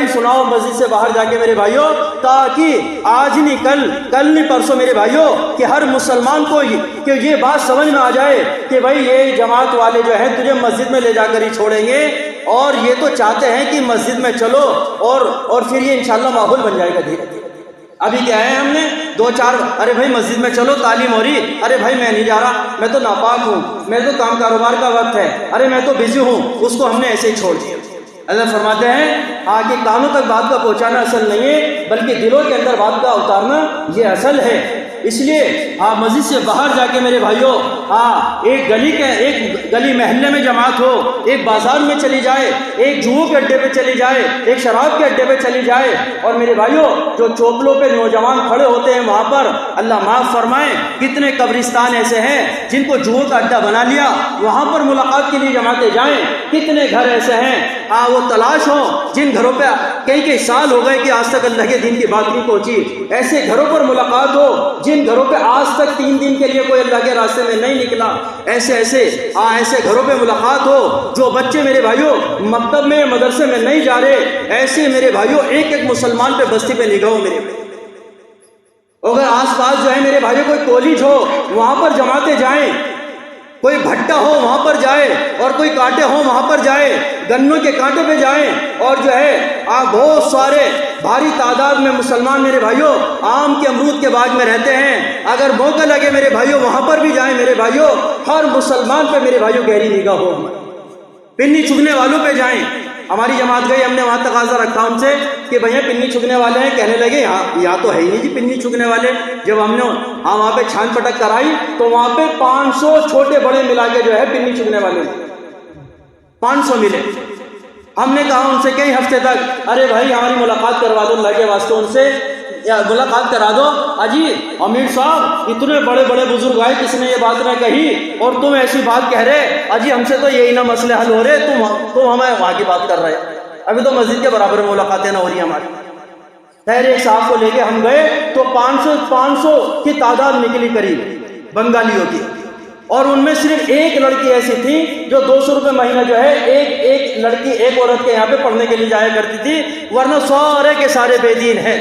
S2: سناؤ مسجد سے باہر جا کے میرے بھائیوں، تاکہ آج نہیں کل نہیں پرسوں میرے بھائیوں کہ ہر مسلمان کو کہ یہ بات سمجھ میں آ جائے کہ بھائی یہ جماعت والے جو ہیں تجھے مسجد میں لے جا کر ہی چھوڑیں گے، اور یہ تو چاہتے ہیں کہ مسجد میں چلو اور پھر یہ انشاءاللہ ماحول بن جائے گا دھیرے دھیرے۔ ابھی کیا ہے، ہم نے 2-4 ارے بھائی مسجد میں چلو تعلیم ہو رہی، ارے بھائی میں نہیں جا رہا، میں تو ناپاک ہوں، میں تو کام کاروبار کا وقت ہے، ارے میں تو بزی ہوں، اس کو ہم نے ایسے ہی چھوڑ دیا۔ اللہ فرماتے ہیں کہ کانوں تک بات کا پہنچانا اصل نہیں ہے، بلکہ دلوں کے اندر بات کا اتارنا یہ اصل ہے۔ اس لیے مسجد سے باہر جا کے میرے بھائیوں ایک گلی محلے میں جماعت ہو، ایک بازار میں چلی جائے، ایک جوؤں کے اڈے پہ چلی جائے، ایک شراب کے اڈے پہ چلی جائے، اور میرے بھائیوں جو چوپلوں پہ نوجوان کھڑے ہوتے ہیں وہاں پر اللہ معاف فرمائے کتنے قبرستان ایسے ہیں جن کو جوؤں کا اڈا بنا لیا، وہاں پر ملاقات کے لیے جماعتیں جائیں۔ کتنے گھر ایسے ہیں وہ تلاش ہوں جن گھروں پہ کئی سال ہو گئے کہ آج تک اللہ کے دین کی بات نہیں پہنچی، ایسے گھروں پر ملاقات ہو جن گھروں پہ آج تک 3 دن کے لیے کوئی اللہ کے راستے میں نہیں نکلا، ایسے گھروں پہ ملاقات ہو جو بچے میرے بھائیوں مکتب میں مدرسے میں نہیں جا رہے، ایسے میرے بھائیوں ایک مسلمان پہ بستی پہ نگاہ ہو میرے بھائی۔ اگر آس پاس جو ہے میرے بھائیوں کوئی کالج ہو وہاں پر جماعتیں جائیں، کوئی بھٹا ہو وہاں پر جائے، اور کوئی کانٹے ہوں وہاں پر جائے، گنوں کے کانٹے پہ جائیں، اور جو ہے بہت سارے بھاری تعداد میں مسلمان میرے بھائیوں آم کے امرود کے باغ میں رہتے ہیں، اگر موقع لگے میرے بھائیوں وہاں پر بھی جائیں میرے بھائیوں، ہر مسلمان پہ میرے بھائیوں گہری نگاہ ہو، پنی چگنے والوں پہ جائیں۔ ہماری جماعت گئی، ہم نے وہاں تقاضا رکھا ان سے کہ بھیا پنی چگنے والے ہیں، کہنے لگے یہاں تو ہے ہی نہیں جی پنی چگنے والے۔ جب ہم نے وہاں پہ چھان پٹک کرائی تو وہاں پہ 500 چھوٹے بڑے ملا کے جو ہے پنی چگنے والے 500 ملے۔ ہم نے کہا ان سے کئی ہفتے تک ارے بھائی ہماری ملاقات کروا دو، اللہ کے واسطے ان سے ملاقات کرا دو۔ اجی امیر صاحب اتنے بڑے بڑے بزرگ آئے، کس نے یہ بات نہ کہی اور تم ایسی بات کہہ رہے، اجی ہم سے تو یہی نہ مسئلے حل ہو رہے، تم ہمیں وہاں کی بات کر رہے، ابھی تو مسجد کے برابر میں ملاقاتیں نہ ہو رہی ہماری۔ خیر ایک صاحب کو لے کے ہم گئے تو 500 کی تعداد نکلی قریب بنگالیوں کی، اور ان میں صرف ایک لڑکی ایسی تھی جو 200 روپے مہینہ جو ہے ایک لڑکی ایک عورت کے یہاں پہ پڑھنے کے لیے جایا کرتی تھی، ورنہ سارے کے سارے بے دین ہیں،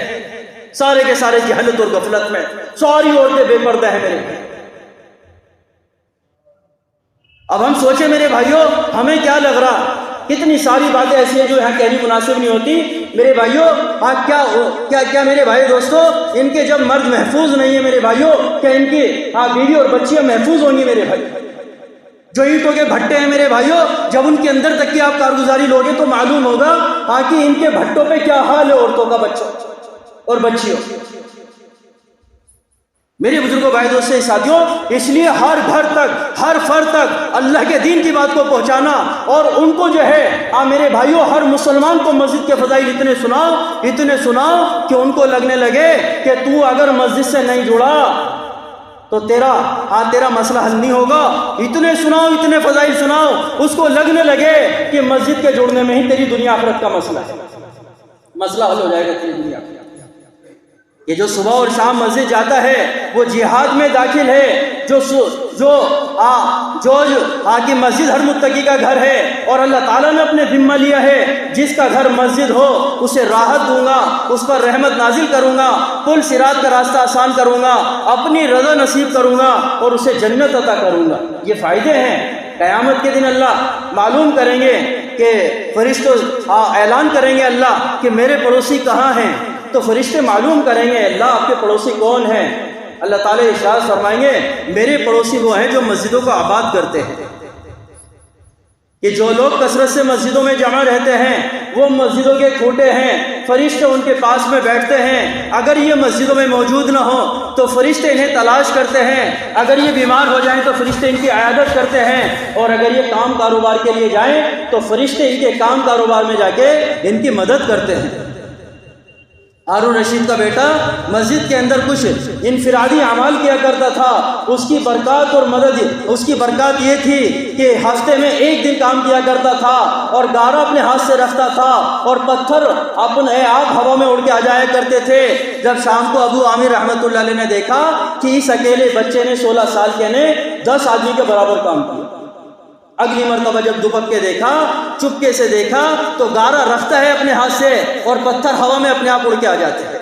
S2: سارے کے سارے جہالت اور غفلت میں، ساری عورتیں بے پردہ ہیں میرے۔ اب ہم سوچیں میرے بھائیوں ہمیں کیا لگ رہا، کتنی ساری باتیں ایسی ہیں جو یہاں کہنی مناسب نہیں ہوتی میرے بھائیوں۔ کیا میرے بھائی دوستو ان کے جب مرد محفوظ نہیں ہے میرے بھائیوں، کیا ان کی بیوی اور بچیاں محفوظ ہوں گی میرے بھائی؟ جو اینٹوں کے بھٹے ہیں میرے بھائیوں، جب ان کے اندر تک کی آپ کارگزاری لوگے تو معلوم ہوگا کہ ان کے بھٹوں پہ کیا حال ہے عورتوں کا، بچوں اور بچیوں۔ میرے بزرگوں، بھائی دوستوں، ساتھیوں، اس لیے ہر گھر تک، ہر فرد تک اللہ کے دین کی بات کو پہنچانا، اور ان کو جو ہے میرے بھائیوں، ہر مسلمان کو مسجد کے فضائل اتنے سناؤ کہ ان کو لگنے لگے کہ تو اگر مسجد سے نہیں جڑا تو تیرا مسئلہ حل نہیں ہوگا۔ اتنے فضائل سناؤ، اس کو لگنے لگے کہ مسجد کے جڑنے میں ہی تیری دنیا آخرت کا مسئلہ حل ہو جائے گا تیری دنیا۔ یہ جو صبح اور شام مسجد جاتا ہے وہ جہاد میں داخل ہے، جو کہ مسجد ہر متقی کا گھر ہے، اور اللہ تعالیٰ نے اپنے ذمہ لیا ہے جس کا گھر مسجد ہو اسے راحت دوں گا، اس پر رحمت نازل کروں گا، پل صراط کا راستہ آسان کروں گا، اپنی رضا نصیب کروں گا اور اسے جنت عطا کروں گا۔ یہ فائدے ہیں۔ قیامت کے دن اللہ معلوم کریں گے کہ فرشتوں اعلان کریں گے اللہ کہ میرے پڑوسی کہاں ہیں، تو فرشتے معلوم کریں گے اللہ آپ کے پڑوسی کون ہیں۔ اللہ تعالیٰ ارشاد فرمائیں گے میرے پڑوسی وہ ہیں جو مسجدوں کو آباد کرتے ہیں، کہ جو لوگ کثرت سے مسجدوں میں جمع رہتے ہیں وہ مسجدوں کے کھوٹے ہیں، فرشتے ان کے پاس میں بیٹھتے ہیں، اگر یہ مسجدوں میں موجود نہ ہو تو فرشتے انہیں تلاش کرتے ہیں، اگر یہ بیمار ہو جائیں تو فرشتے ان کی عیادت کرتے ہیں، اور اگر یہ کام کاروبار کے لیے جائیں تو فرشتے ان کے کام کاروبار میں جا کے ان کی مدد کرتے ہیں۔ ہارون رشید کا بیٹا مسجد کے اندر کچھ انفرادی اعمال کیا کرتا تھا، اس کی برکات اور مدد، اس کی برکات یہ تھی کہ ہفتے میں ایک دن کام کیا کرتا تھا اور گارا اپنے ہاتھ سے رکھتا تھا اور پتھر اپنے آپ ہوا میں اڑ کے آ جایا کرتے تھے۔ جب شام کو ابو عامر رحمۃ اللہ علیہ نے دیکھا کہ اس اکیلے بچے نے 16 سال کے نے 10 آدمی کے برابر کام کیا، اگلی مرتبہ جب دوپہر کے دیکھا، چپکے سے دیکھا تو گارا رکھتا ہے اپنے ہاتھ سے اور پتھر ہوا میں اپنے آپ اڑ کے آ جاتے ہیں۔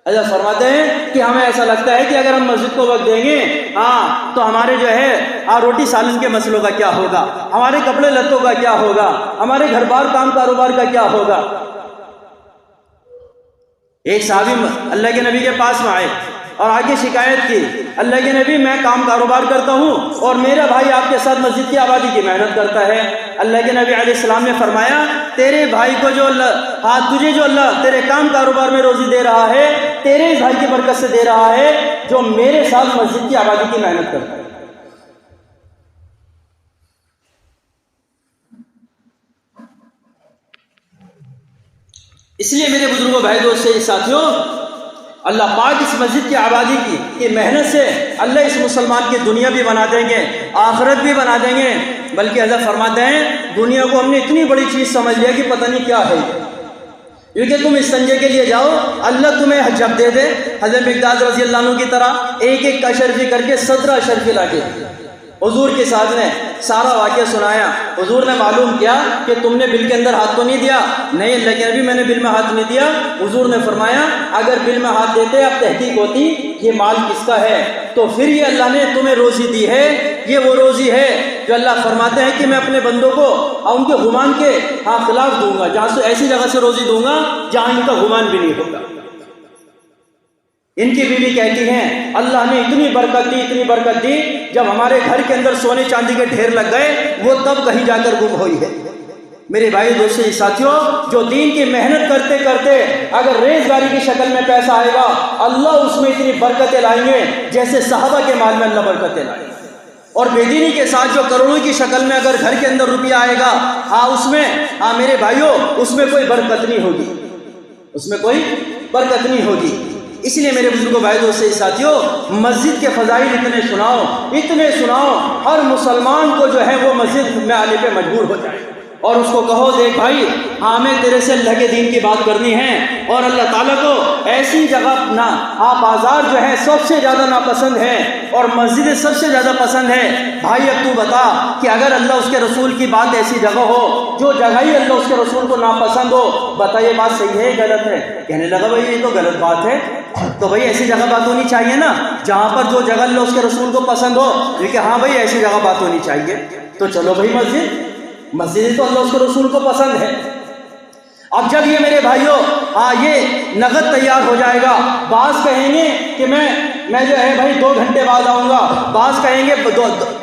S2: اللہ فرماتے ہیں کہ ہمیں ایسا لگتا ہے کہ اگر ہم مسجد کو وقت دیں گے تو ہمارے جو ہے روٹی سالن کے مسئلوں کا کیا ہوگا، ہمارے کپڑے لتوں کا کیا ہوگا، ہمارے گھر بار کام کاروبار کا کیا ہوگا۔ ایک صحابی اللہ کے نبی کے پاس میں آئے اور آگے شکایت کی، اللہ کے نبی میں کام کاروبار کرتا ہوں اور میرا بھائی آپ کے ساتھ مسجد کی آبادی کی محنت کرتا ہے۔ اللہ کے نبی علیہ السلام نے فرمایا تیرے بھائی کو جو تجھے جو اللہ تیرے کام کاروبار میں روزی دے رہا ہے تیرے اس بھائی کی برکت سے دے رہا ہے جو میرے ساتھ مسجد کی آبادی کی محنت کرتا ہے۔ اس لیے میرے بزرگوں، بھائی دوستوں، ساتھیوں، اللہ پاک اس مسجد کی آبادی کی محنت سے اللہ اس مسلمان کی دنیا بھی بنا دیں گے، آخرت بھی بنا دیں گے، بلکہ حضرت فرماتے ہیں دنیا کو ہم نے اتنی بڑی چیز سمجھ لیا کہ پتہ نہیں کیا ہے، کیونکہ تم استنجے کے لیے جاؤ اللہ تمہیں جب دے دے، حضرت مقداد رضی اللہ عنہ کی طرح ایک ایک کا اشرفی کر کے 17 اشرفی لا کے حضور کے ساتھ نے سارا واقعہ سنایا۔ حضور نے معلوم کیا کہ تم نے بل کے اندر ہاتھ تو نہیں دیا؟ نہیں اللہ کے نبی میں نے بل میں ہاتھ نہیں دیا۔ حضور نے فرمایا اگر بل میں ہاتھ دیتے اب تحقیق ہوتی یہ مال کس کا ہے، تو پھر یہ اللہ نے تمہیں روزی دی ہے، یہ وہ روزی ہے جو اللہ فرماتے ہیں کہ میں اپنے بندوں کو ان کے گمان کے خلاف دوں گا، جہاں سے ایسی جگہ سے روزی دوں گا جہاں ان کا گمان بھی نہیں ہوگا۔ ان کی بیوی کہتی ہیں اللہ نے اتنی برکت دی جب ہمارے گھر کے اندر سونے چاندی کے ڈھیر لگ گئے وہ تب کہیں جا کر گم ہوئی ہے۔ میرے بھائی دوستو ساتھیوں، جو دین کی محنت کرتے کرتے اگر ریزگاری کی شکل میں پیسہ آئے گا اللہ اس میں اتنی برکتیں لائیں گے جیسے صحابہ کے مال میں اللہ برکتیں لائیں گے، اور بے دینی کے ساتھ جو کروڑوں کی شکل میں اگر گھر کے اندر روپیہ آئے گا اس میں میرے بھائیوں اس میں کوئی برکت نہیں ہوگی، اس میں کوئی برکت نہیں ہوگی۔ اس لیے میرے بزرگوں، بھائی دوستو ساتھیوں، مسجد کے فضائل اتنے سناؤ ہر مسلمان کو جو ہے وہ مسجد میں آنے پہ مجبور ہو جائے اور اس کو کہو دیکھ بھائی ہمیں تیرے سے اللہ کے دین کی بات کرنی ہے، اور اللہ تعالیٰ کو ایسی جگہ بازار جو ہے سب سے زیادہ ناپسند ہے اور مسجد سب سے زیادہ پسند ہے۔ بھائی اب تو بتا کہ اگر اللہ اس کے رسول کی بات ایسی جگہ ہو جو جگہ ہی اللہ اس کے رسول کو ناپسند ہو، بتا یہ بات صحیح ہے غلط ہے؟ کہنے لگا بھائی یہ تو غلط بات ہے، تو بھائی ایسی جگہ بات ہونی چاہیے نا جہاں پر جو جگہ اللہ اس کے رسول کو پسند ہو، کہ ہاں بھائی ایسی جگہ بات ہونی چاہیے، تو چلو بھائی مسجد تو اللہ اس کے رسول کو پسند ہے۔ اب جب یہ میرے بھائیوں یہ نقد تیار ہو جائے گا، بعض کہیں گے کہ میں میں جو ہے بھائی 2 گھنٹے بعد آؤں گا، بعض کہیں گے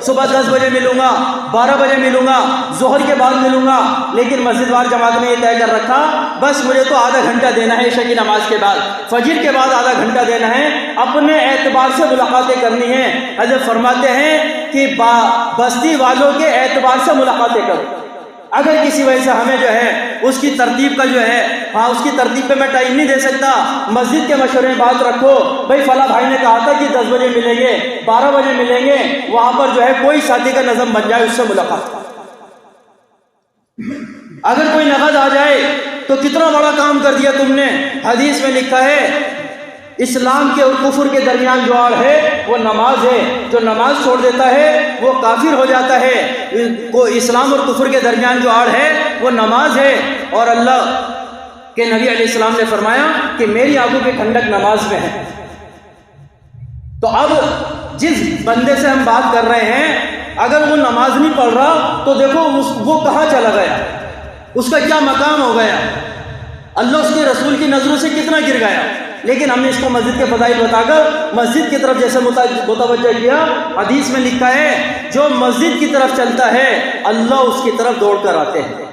S2: صبح 10 بجے ملوں گا، 12 بجے ملوں گا، ظہر کے بعد ملوں گا، لیکن مسجد وال جماعت نے یہ طے کر رکھا بس مجھے تو آدھا گھنٹہ دینا ہے عشاء کی نماز کے بعد، فجر کے بعد آدھا گھنٹہ دینا ہے، اپنے اعتبار سے ملاقاتیں کرنی ہیں۔ حضرت فرماتے ہیں کہ بستی والوں کے اعتبار سے ملاقاتیں کرو، اگر کسی وجہ سے ہمیں جو ہے اس کی ترتیب کا جو ہے اس کی ترتیب پہ میں ٹائم نہیں دے سکتا، مسجد کے مشورے میں بات رکھو، بھائی فلاں بھائی نے کہا تھا کہ 10 بجے ملیں گے، 12 بجے ملیں گے، وہاں پر جو ہے کوئی ساتھی کا نظم بن جائے، اس سے ملاقات۔ اگر کوئی نقد آ جائے تو کتنا بڑا کام کر دیا تم نے۔ حدیث میں لکھا ہے اسلام کے اور کفر کے درمیان جو آڑ ہے وہ نماز ہے، جو نماز چھوڑ دیتا ہے وہ کافر ہو جاتا ہے۔ اسلام اور کفر کے درمیان جو آڑ ہے وہ نماز ہے، اور اللہ کے نبی علیہ السلام نے فرمایا کہ میری آنکھوں کی ٹھنڈک نماز میں ہے۔ تو اب جس بندے سے ہم بات کر رہے ہیں اگر وہ نماز نہیں پڑھ رہا تو دیکھو وہ کہاں چلا گیا، اس کا کیا مقام ہو گیا، اللہ اس کے رسول کی نظروں سے کتنا گر گیا۔ لیکن ہم نے اس کو مسجد کے فضائل بتا کر مسجد کی طرف جیسے متوجہ کیا، حدیث میں لکھا ہے جو مسجد کی طرف چلتا ہے اللہ اس کی طرف دوڑ کر آتے ہیں۔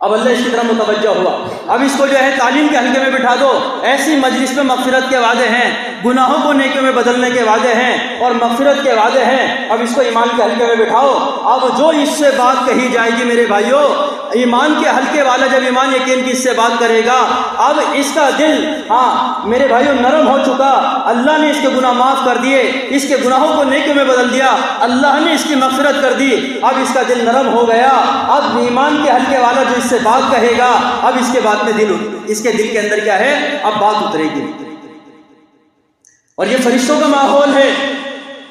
S2: اب اللہ اس کی طرف متوجہ ہوا، اب اس کو جو ہے تعلیم کے حلقے میں بٹھا دو، ایسی مجلس میں مغفرت کے وعدے ہیں، گناہوں کو نیکیوں میں بدلنے کے وعدے ہیں اور مغفرت کے وعدے ہیں، اب اس کو ایمان کے حلقے میں بٹھاؤ۔ اب جو اس سے بات کہی جائے گی میرے بھائیوں، ایمان کے حلقے والا جب ایمان یقین کی اس سے بات کرے گا، اب اس کا دل میرے بھائیوں نرم ہو چکا، اللہ نے اس کے گناہ معاف کر دیے، اس کے گناہوں کو نیکیوں میں بدل دیا، اللہ نے اس کی مغفرت کر دی، اب اس کا دل نرم ہو گیا۔ اب ایمان کے حلقے والا جو اس سے بات کہے گا، اب اس کے بعد میں اس کے دل کے اندر کیا ہے، اب بات اترے گی۔ اور یہ فرشتوں کا ماحول ہے،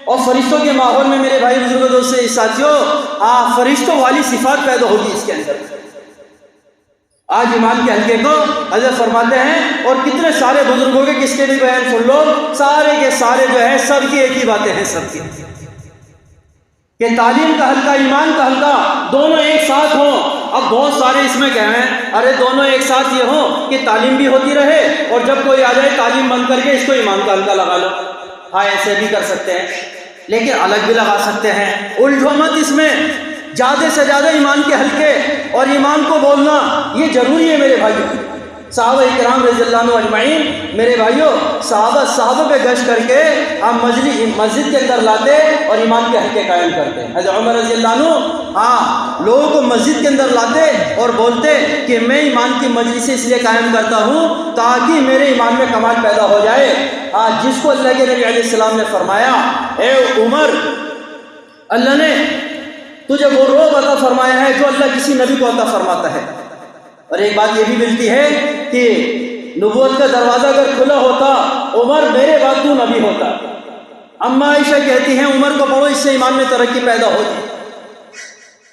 S2: اور فرشتوں کے ماحول میں میرے بھائی بزرگوں دوست سے ساتھیوں فرشتوں والی صفات پیدا ہوگی اس کے اندر۔ آج ایمان کے حلقے کو حضرت فرماتے ہیں، اور کتنے سارے بزرگوں کے کس کے بھی بیان سن لو، سارے کے سارے جو ہے سب کی ایک ہی باتیں ہیں، سب کی کہ تعلیم کا حلقہ ایمان کا حلقہ دونوں ایک ساتھ ہوں۔ اب بہت سارے اس میں کہہ رہے ہیں ارے دونوں ایک ساتھ یہ ہوں کہ تعلیم بھی ہوتی رہے اور جب کوئی آ جائے تعلیم بند کر کے اس کو ایمان کا حلقہ لگا لو۔ ہاں ایسے بھی کر سکتے ہیں، لیکن الگ بھی لگا سکتے ہیں، الجھو مت اس میں۔ زیادہ سے زیادہ ایمان کے حلقے اور ایمان کو بولنا یہ ضروری ہے میرے بھائیوں۔ صحابہ اکرام رضی اللہ عنہ اجمعین، میرے بھائیوں صحابہ پہ گشت کر کے ہم مسجد کے اندر لاتے اور ایمان کے حلقے قائم کرتے۔ حضرت عمر رضی اللہ عنہ لوگوں کو مسجد کے اندر لاتے اور بولتے کہ میں ایمان کی مجلس اس لیے قائم کرتا ہوں تاکہ میرے ایمان میں کمال پیدا ہو جائے۔ جس کو اللہ کے نبی علیہ السلام نے فرمایا اے عمر، اللہ نے تجھے وہ روب عطا فرمایا ہے جو اللہ کسی نبی کو عطا فرماتا ہے۔ اور ایک بات یہ بھی ملتی ہے کہ نبوت کا دروازہ اگر کھلا ہوتا عمر میرے بعد تو نبی ہوتا۔ اما عائشہ کہتی ہیں عمر کو پڑھو اس سے ایمان میں ترقی پیدا ہوتی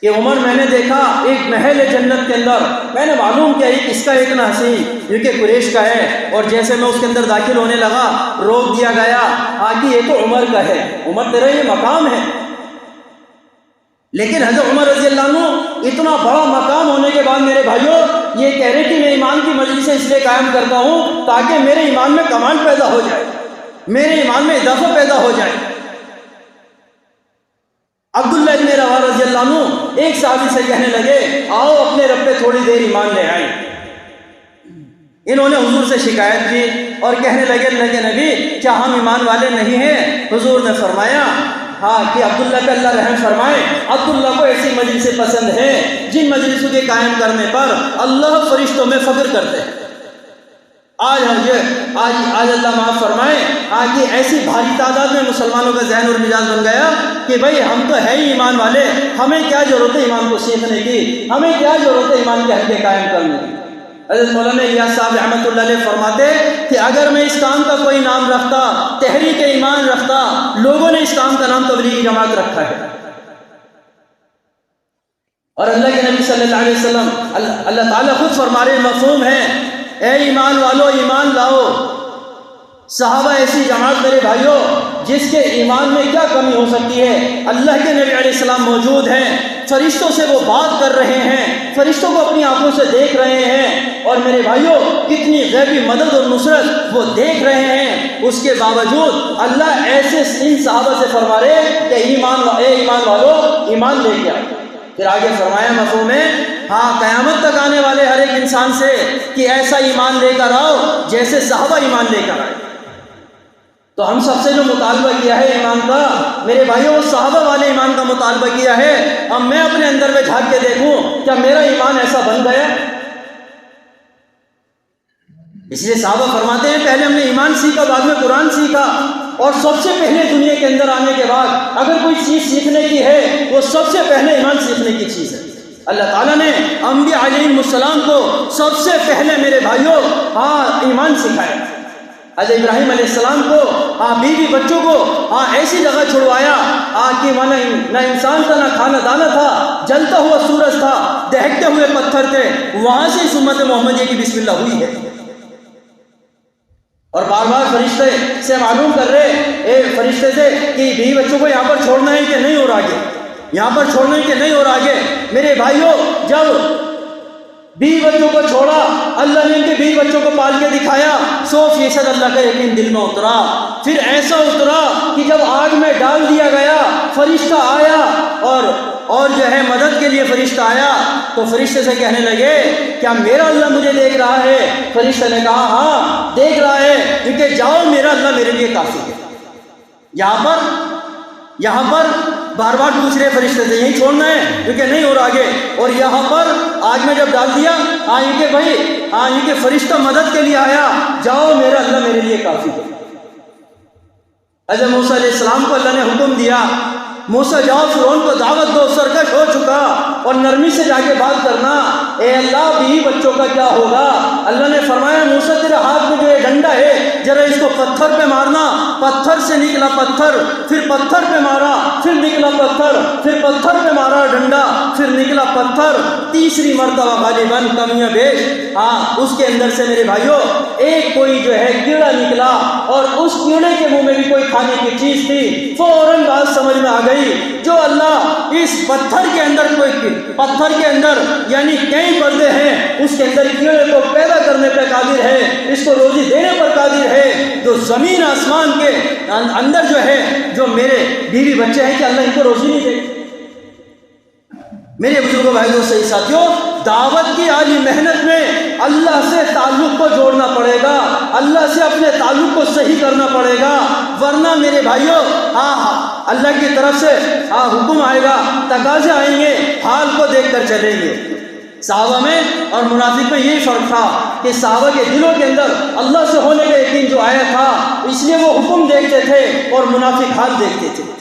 S2: کہ عمر میں نے دیکھا ایک محل ہے جنت کے اندر، میں نے معلوم کیا یہ کس کا ہے اتنا حسین، یہ کہ قریش کا ہے، اور جیسے میں اس کے اندر داخل ہونے لگا روک دیا گیا کہ یہ تو عمر کا ہے، عمر تیرا یہ مقام ہے۔ لیکن حضرت عمر رضی اللہ عنہ اتنا بڑا مقام ہونے کے بعد میرے بھائیوں یہ کہہ رہے کہ میں ایمان کی مجلس اس لیے قائم کرتا ہوں تاکہ میرے ایمان میں کمال پیدا ہو جائے، میرے ایمان میں اضافہ پیدا ہو جائے۔ عبداللہ ابن رواحہ رضی اللہ عنہ ایک صحابی سے کہنے لگے آؤ اپنے رب پہ تھوڑی دیر ایمان لے آئیں۔ انہوں نے حضور سے شکایت کی اور کہنے لگے اللہ کے نبی کیا ہم ایمان والے نہیں ہیں؟ حضور نے فرمایا کہ عبداللہ پہ اللہ رحم فرمائے، عبداللہ کو ایسی مجلسیں پسند ہیں جن مجلسوں کے قائم کرنے پر اللہ فرشتوں میں فخر کرتے ہیں۔ آج اللہ معاف فرمائے کہ ایسی بھاری تعداد میں مسلمانوں کا ذہن اور مزاج بن گیا کہ بھائی ہم تو ہے ہی ایمان والے، ہمیں کیا ضرورت ہے ایمان کو سیکھنے کی، ہمیں کیا ضرورت ہے ایمان کے حلقے قائم کرنے کی۔ حضرت مولانا الیاس صاحب رحمۃ اللہ علیہ فرماتے کہ اگر میں اس کام کا کوئی نام رکھتا، تحریک ایمان رکھتا، لوگوں نے اس کام کا نام تبلیغی جماعت رکھا ہے۔ اور اللہ کے نبی صلی اللہ علیہ وسلم اللہ تعالیٰ خود فرما رہے مفہوم ہے اے ایمان والو ایمان لاؤ۔ صحابہ ایسی جماعت میرے بھائیوں جس کے ایمان میں کیا کمی ہو سکتی ہے، اللہ کے نبی علیہ السلام موجود ہیں، فرشتوں سے وہ بات کر رہے ہیں، فرشتوں کو اپنی آنکھوں سے دیکھ رہے ہیں، اور میرے بھائیوں کتنی غیبی مدد اور نصرت وہ دیکھ رہے ہیں، اس کے باوجود اللہ ایسے ان صحابہ سے فرما رہے کہ ایمان والو ایمان لے کے آؤ۔ پھر آگے فرمایا مفہوم ہے قیامت تک آنے والے ہر ایک انسان سے کہ ایسا ایمان لے کر آؤ جیسے صحابہ ایمان لے کر آئے۔ تو ہم سب سے جو مطالبہ کیا ہے ایمان کا، میرے بھائیوں وہ صحابہ والے ایمان کا مطالبہ کیا ہے۔ اب میں اپنے اندر میں جھانک کے دیکھوں کیا میرا ایمان ایسا بن گیا؟ اس لیے صحابہ فرماتے ہیں پہلے ہم نے ایمان سیکھا، بعد میں قرآن سیکھا، اور سب سے پہلے دنیا کے اندر آنے کے بعد اگر کوئی چیز سیکھنے کی ہے وہ سب سے پہلے ایمان سیکھنے کی چیز ہے۔ اللہ تعالیٰ نے انبیاء علیہ السلام کو سب سے پہلے میرے بھائیوں ایمان سکھایا۔ حضرت ابراہیم علیہ السلام کو بیوی بچوں کو ایسی جگہ چھڑوایا کہ نہ انسان تھا نہ کھانا دانا تھا، جلتا ہوا سورج تھا، دہکتے ہوئے پتھر تھے، وہاں سے اس امت محمدیہ کی بسم اللہ ہوئی ہے۔ اور بار بار فرشتے سے معلوم کر رہے فرشتے سے کہ بیوی بچوں کو یہاں پر چھوڑنا ہے کہ نہیں اور آگے، یہاں پر چھوڑنا ہے کہ نہیں اور آگے۔ میرے بھائیوں جب بیوی بچوں کو چھوڑا، اللہ نے ان کے بیوی بچوں کو پال کے دکھایا، 100% اللہ کا یقین دل میں اترا۔ پھر ایسا اترا کہ جب آگ میں ڈال دیا گیا، فرشتہ آیا اور جو ہے مدد کے لیے فرشتہ آیا، تو فرشتے سے کہنے لگے کیا میرا اللہ مجھے دیکھ رہا ہے؟ فرشتے نے کہا ہاں دیکھ رہا ہے، کیونکہ جاؤ میرا اللہ میرے لیے کافی ہے۔ یہاں پر بار بار پوچھ رہے فرشتے سے یہی چھوڑنا ہے کیونکہ نہیں اور آگے، اور یہاں پر آگ میں جب ڈال دیا کہ فرشتہ مدد کے لیے آیا، جاؤ میرا اللہ میرے لیے کافی ہے۔ حضرت موسیٰ علیہ السلام کو اللہ نے حکم دیا موسیٰ جاؤ فرعون کو دعوت دو، سرکش ہو چکا، اور نرمی سے جا کے بات کرنا، اے اللہ بیوی بچوں کا کیا ہوگا؟ اللہ نے فرمایا موسیٰ تیرے ہاتھ میں جو یہ ڈنڈا ہے ذرا اس کو پتھر پہ مارنا، پتھر سے نکلا پتھر، پھر پتھر پہ مارا، پھر نکلا پتھر، پھر پتھر پہ مارا ڈنڈا، پھر نکلا پتھر، تیسری مرتبہ غالباً کمیاں بیش اس کے اندر سے میرے بھائیوں ایک کوئی جو ہے کیڑا نکلا، اور اس کیڑے کے منہ میں بھی کوئی کھانے کی چیز تھی۔ فوراً بات سمجھ میں آ گئی جو اللہ اس پتھر کے اندر یعنی کئی پردے ہیں، اس کے اندر کیڑے کو پیدا کرنے پہ قادر ہے، اس کو روزی دینے پر قادر ہے، جو زمین آسمان کے اندر جو ہے جو میرے بیوی بچے ہیں کہ اللہ ان کو روزی نہیں دے۔ میرے بزرگوں بھائیوں سے ساتھیوں، دعوت کی عالی محنت میں اللہ سے تعلق کو جوڑنا پڑے گا، اللہ سے اپنے تعلق کو صحیح کرنا پڑے گا، ورنہ میرے بھائیوں اللہ کی طرف سے حکم آئے گا، تقاضے آئیں گے، حال کو دیکھ کر چلیں گے۔ صحابہ میں اور منافق میں یہی فرق تھا کہ صحابہ کے دلوں کے اندر اللہ سے ہونے کا یقین جو آیا تھا، اس لیے وہ حکم دیکھتے تھے اور منافق حال دیکھتے تھے۔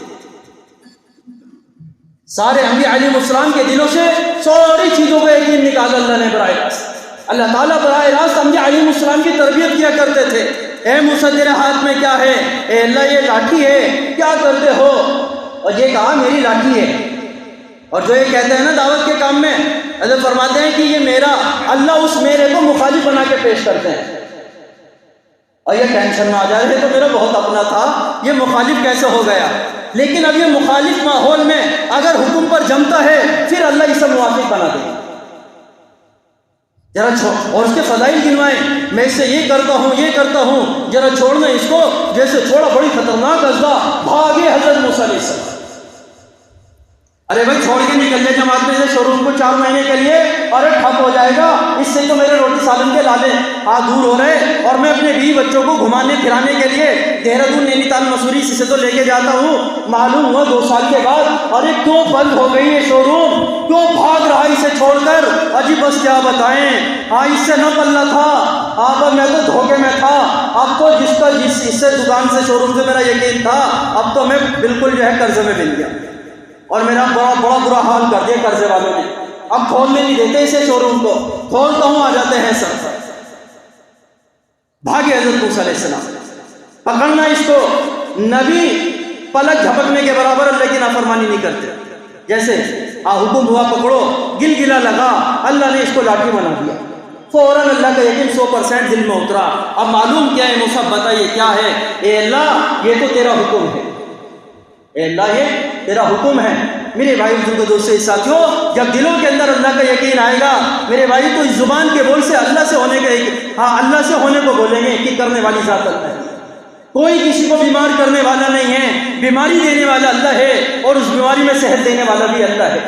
S2: سارے انبیاء علیہ السلام کے دلوں سے ساری چیزوں کا یقین نکالا اللہ نے براہ راست۔ اللہ تعالیٰ براہ راست انبیاء علیہ السلام کی تربیت کیا کرتے تھے۔ اے موسیٰ تیرے ہاتھ میں کیا ہے؟ اے اللہ یہ لاٹھی ہے، کیا کرتے ہو؟ اور یہ کہا میری لاٹھی ہے۔ اور جو یہ کہتے ہیں نا دعوت کے کام میں، حضرت فرماتے ہیں کہ یہ میرا، اللہ اس میرے کو مخالف بنا کے پیش کرتے ہیں، اور یہ ٹینشن میں آ جائے ہے تو میرا بہت اپنا تھا، یہ مخالف کیسے ہو گیا؟ لیکن اب یہ مخالف ماحول میں اگر حکم پر جمتا ہے پھر اللہ اسے موافق بنا دے گا۔ ذرا اور اس کے فضائل گنوائیں، میں اس سے یہ کرتا ہوں، ذرا چھوڑنا اس کو، جیسے چھوڑا بڑی خطرناک ازدا، بھاگے حضرت موسیٰ علیہ السلام۔ ارے بھائی چھوڑ کے نکل جائے جماعت میں سے شو روم کو 4 مہینے کے لیے، ارے ٹھپ ہو جائے گا، اس سے تو میرے روٹی سالن کے لالے دور ہو رہے، اور میں اپنے بیوی بچوں کو گھمانے پھرانے کے لیے دہرادون، نینی تال، مسوری سے تو لے کے جاتا ہوں، معلوم ہوا 2 سال کے بعد ارے کیوں بند ہو گئی ہے شو روم، کیوں بھاگ رہا اسے چھوڑ کر؟ اجی بس کیا بتائیں، اس سے نہ پلنا تھا، اب میں تو دھوکے میں تھا، اب تو اس سے دکان سے شو روم سے میرا یقین تھا، اب تو میں بالکل جو ہے قرضے میں مل گیا، اور میرا بڑا برا حال کر دیا قرضے والوں نے، اب کھولنے نہیں دیتے اسے شو روم کو، کھولتا ہوں آ جاتے ہیں سب۔ بھاگے حضرت موسیٰ علیہ السلام، پکڑنا اس کو، نبی پلک جھپکنے کے برابر اللہ کی نافرمانی نہیں کرتے، جیسے حکم ہوا پکڑو، گلا لگا، اللہ نے اس کو لاٹھی بنا دیا، فوراً اللہ کا یقین 100% دل میں اترا۔ اب معلوم کیا ہے موسیٰ، بتائیے کیا ہے؟ اے اللہ یہ تو تیرا حکم ہے، اے اللہ یہ تیرا حکم ہے۔ میرے بھائی بزرگوں دوستوں ساتھیوں، جب دلوں کے اندر اللہ کا یقین آئے گا میرے بھائی، تو اس زبان کے بول سے اللہ سے ہاں اللہ سے ہونے کو بولیں گے کہ کرنے والی ذات اللہ ہے. کوئی کسی کو بیمار کرنے والا نہیں ہے، بیماری دینے والا اللہ ہے، اور اس بیماری میں صحت دینے والا بھی اللہ ہے.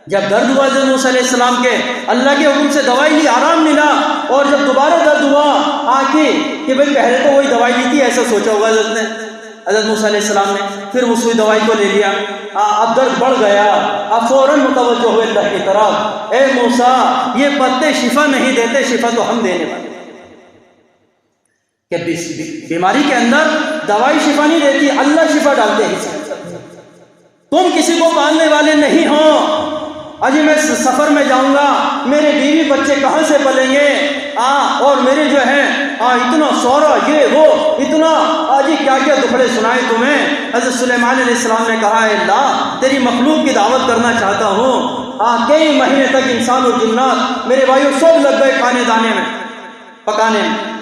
S2: جب درد ہوا حضرت موسیٰ علیہ السلام کے، اللہ کے حکم سے دوائی لی، آرام ملا، اور جب دوبارہ درد ہوا کہ بھئی پہلے تو وہی دوائی لی تھی، ایسا سوچا ہوگا حضرت موسیٰ علیہ السلام نے، پھر اس دوائی کو لے لیا. اب درد بڑھ گیا، اب فوراً متوجہ ہوئے اللہ کی طرف، اے موسیٰ یہ پتے شفا نہیں دیتے، شفا تو ہم دینے والے. کہ بیماری کے اندر دوائی شفا نہیں دیتی، اللہ شفا ڈالتے ہیں. تم کسی کو پالنے والے نہیں ہو. اجی میں سفر میں جاؤں گا، میرے بیوی بچے کہاں سے پلیں گے، اور میرے جو ہیں اتنا سورا یہ وہ اتنا آجی کیا کیا دکھڑے سنائے تمہیں. حضرت سلیمان علیہ السلام نے کہا ہے اللہ تیری مخلوق کی دعوت کرنا چاہتا ہوں. کئی مہینے تک انسان اور جنات میرے بھائیوں سب لگ گئے کھانے دانے میں، پکانے میں.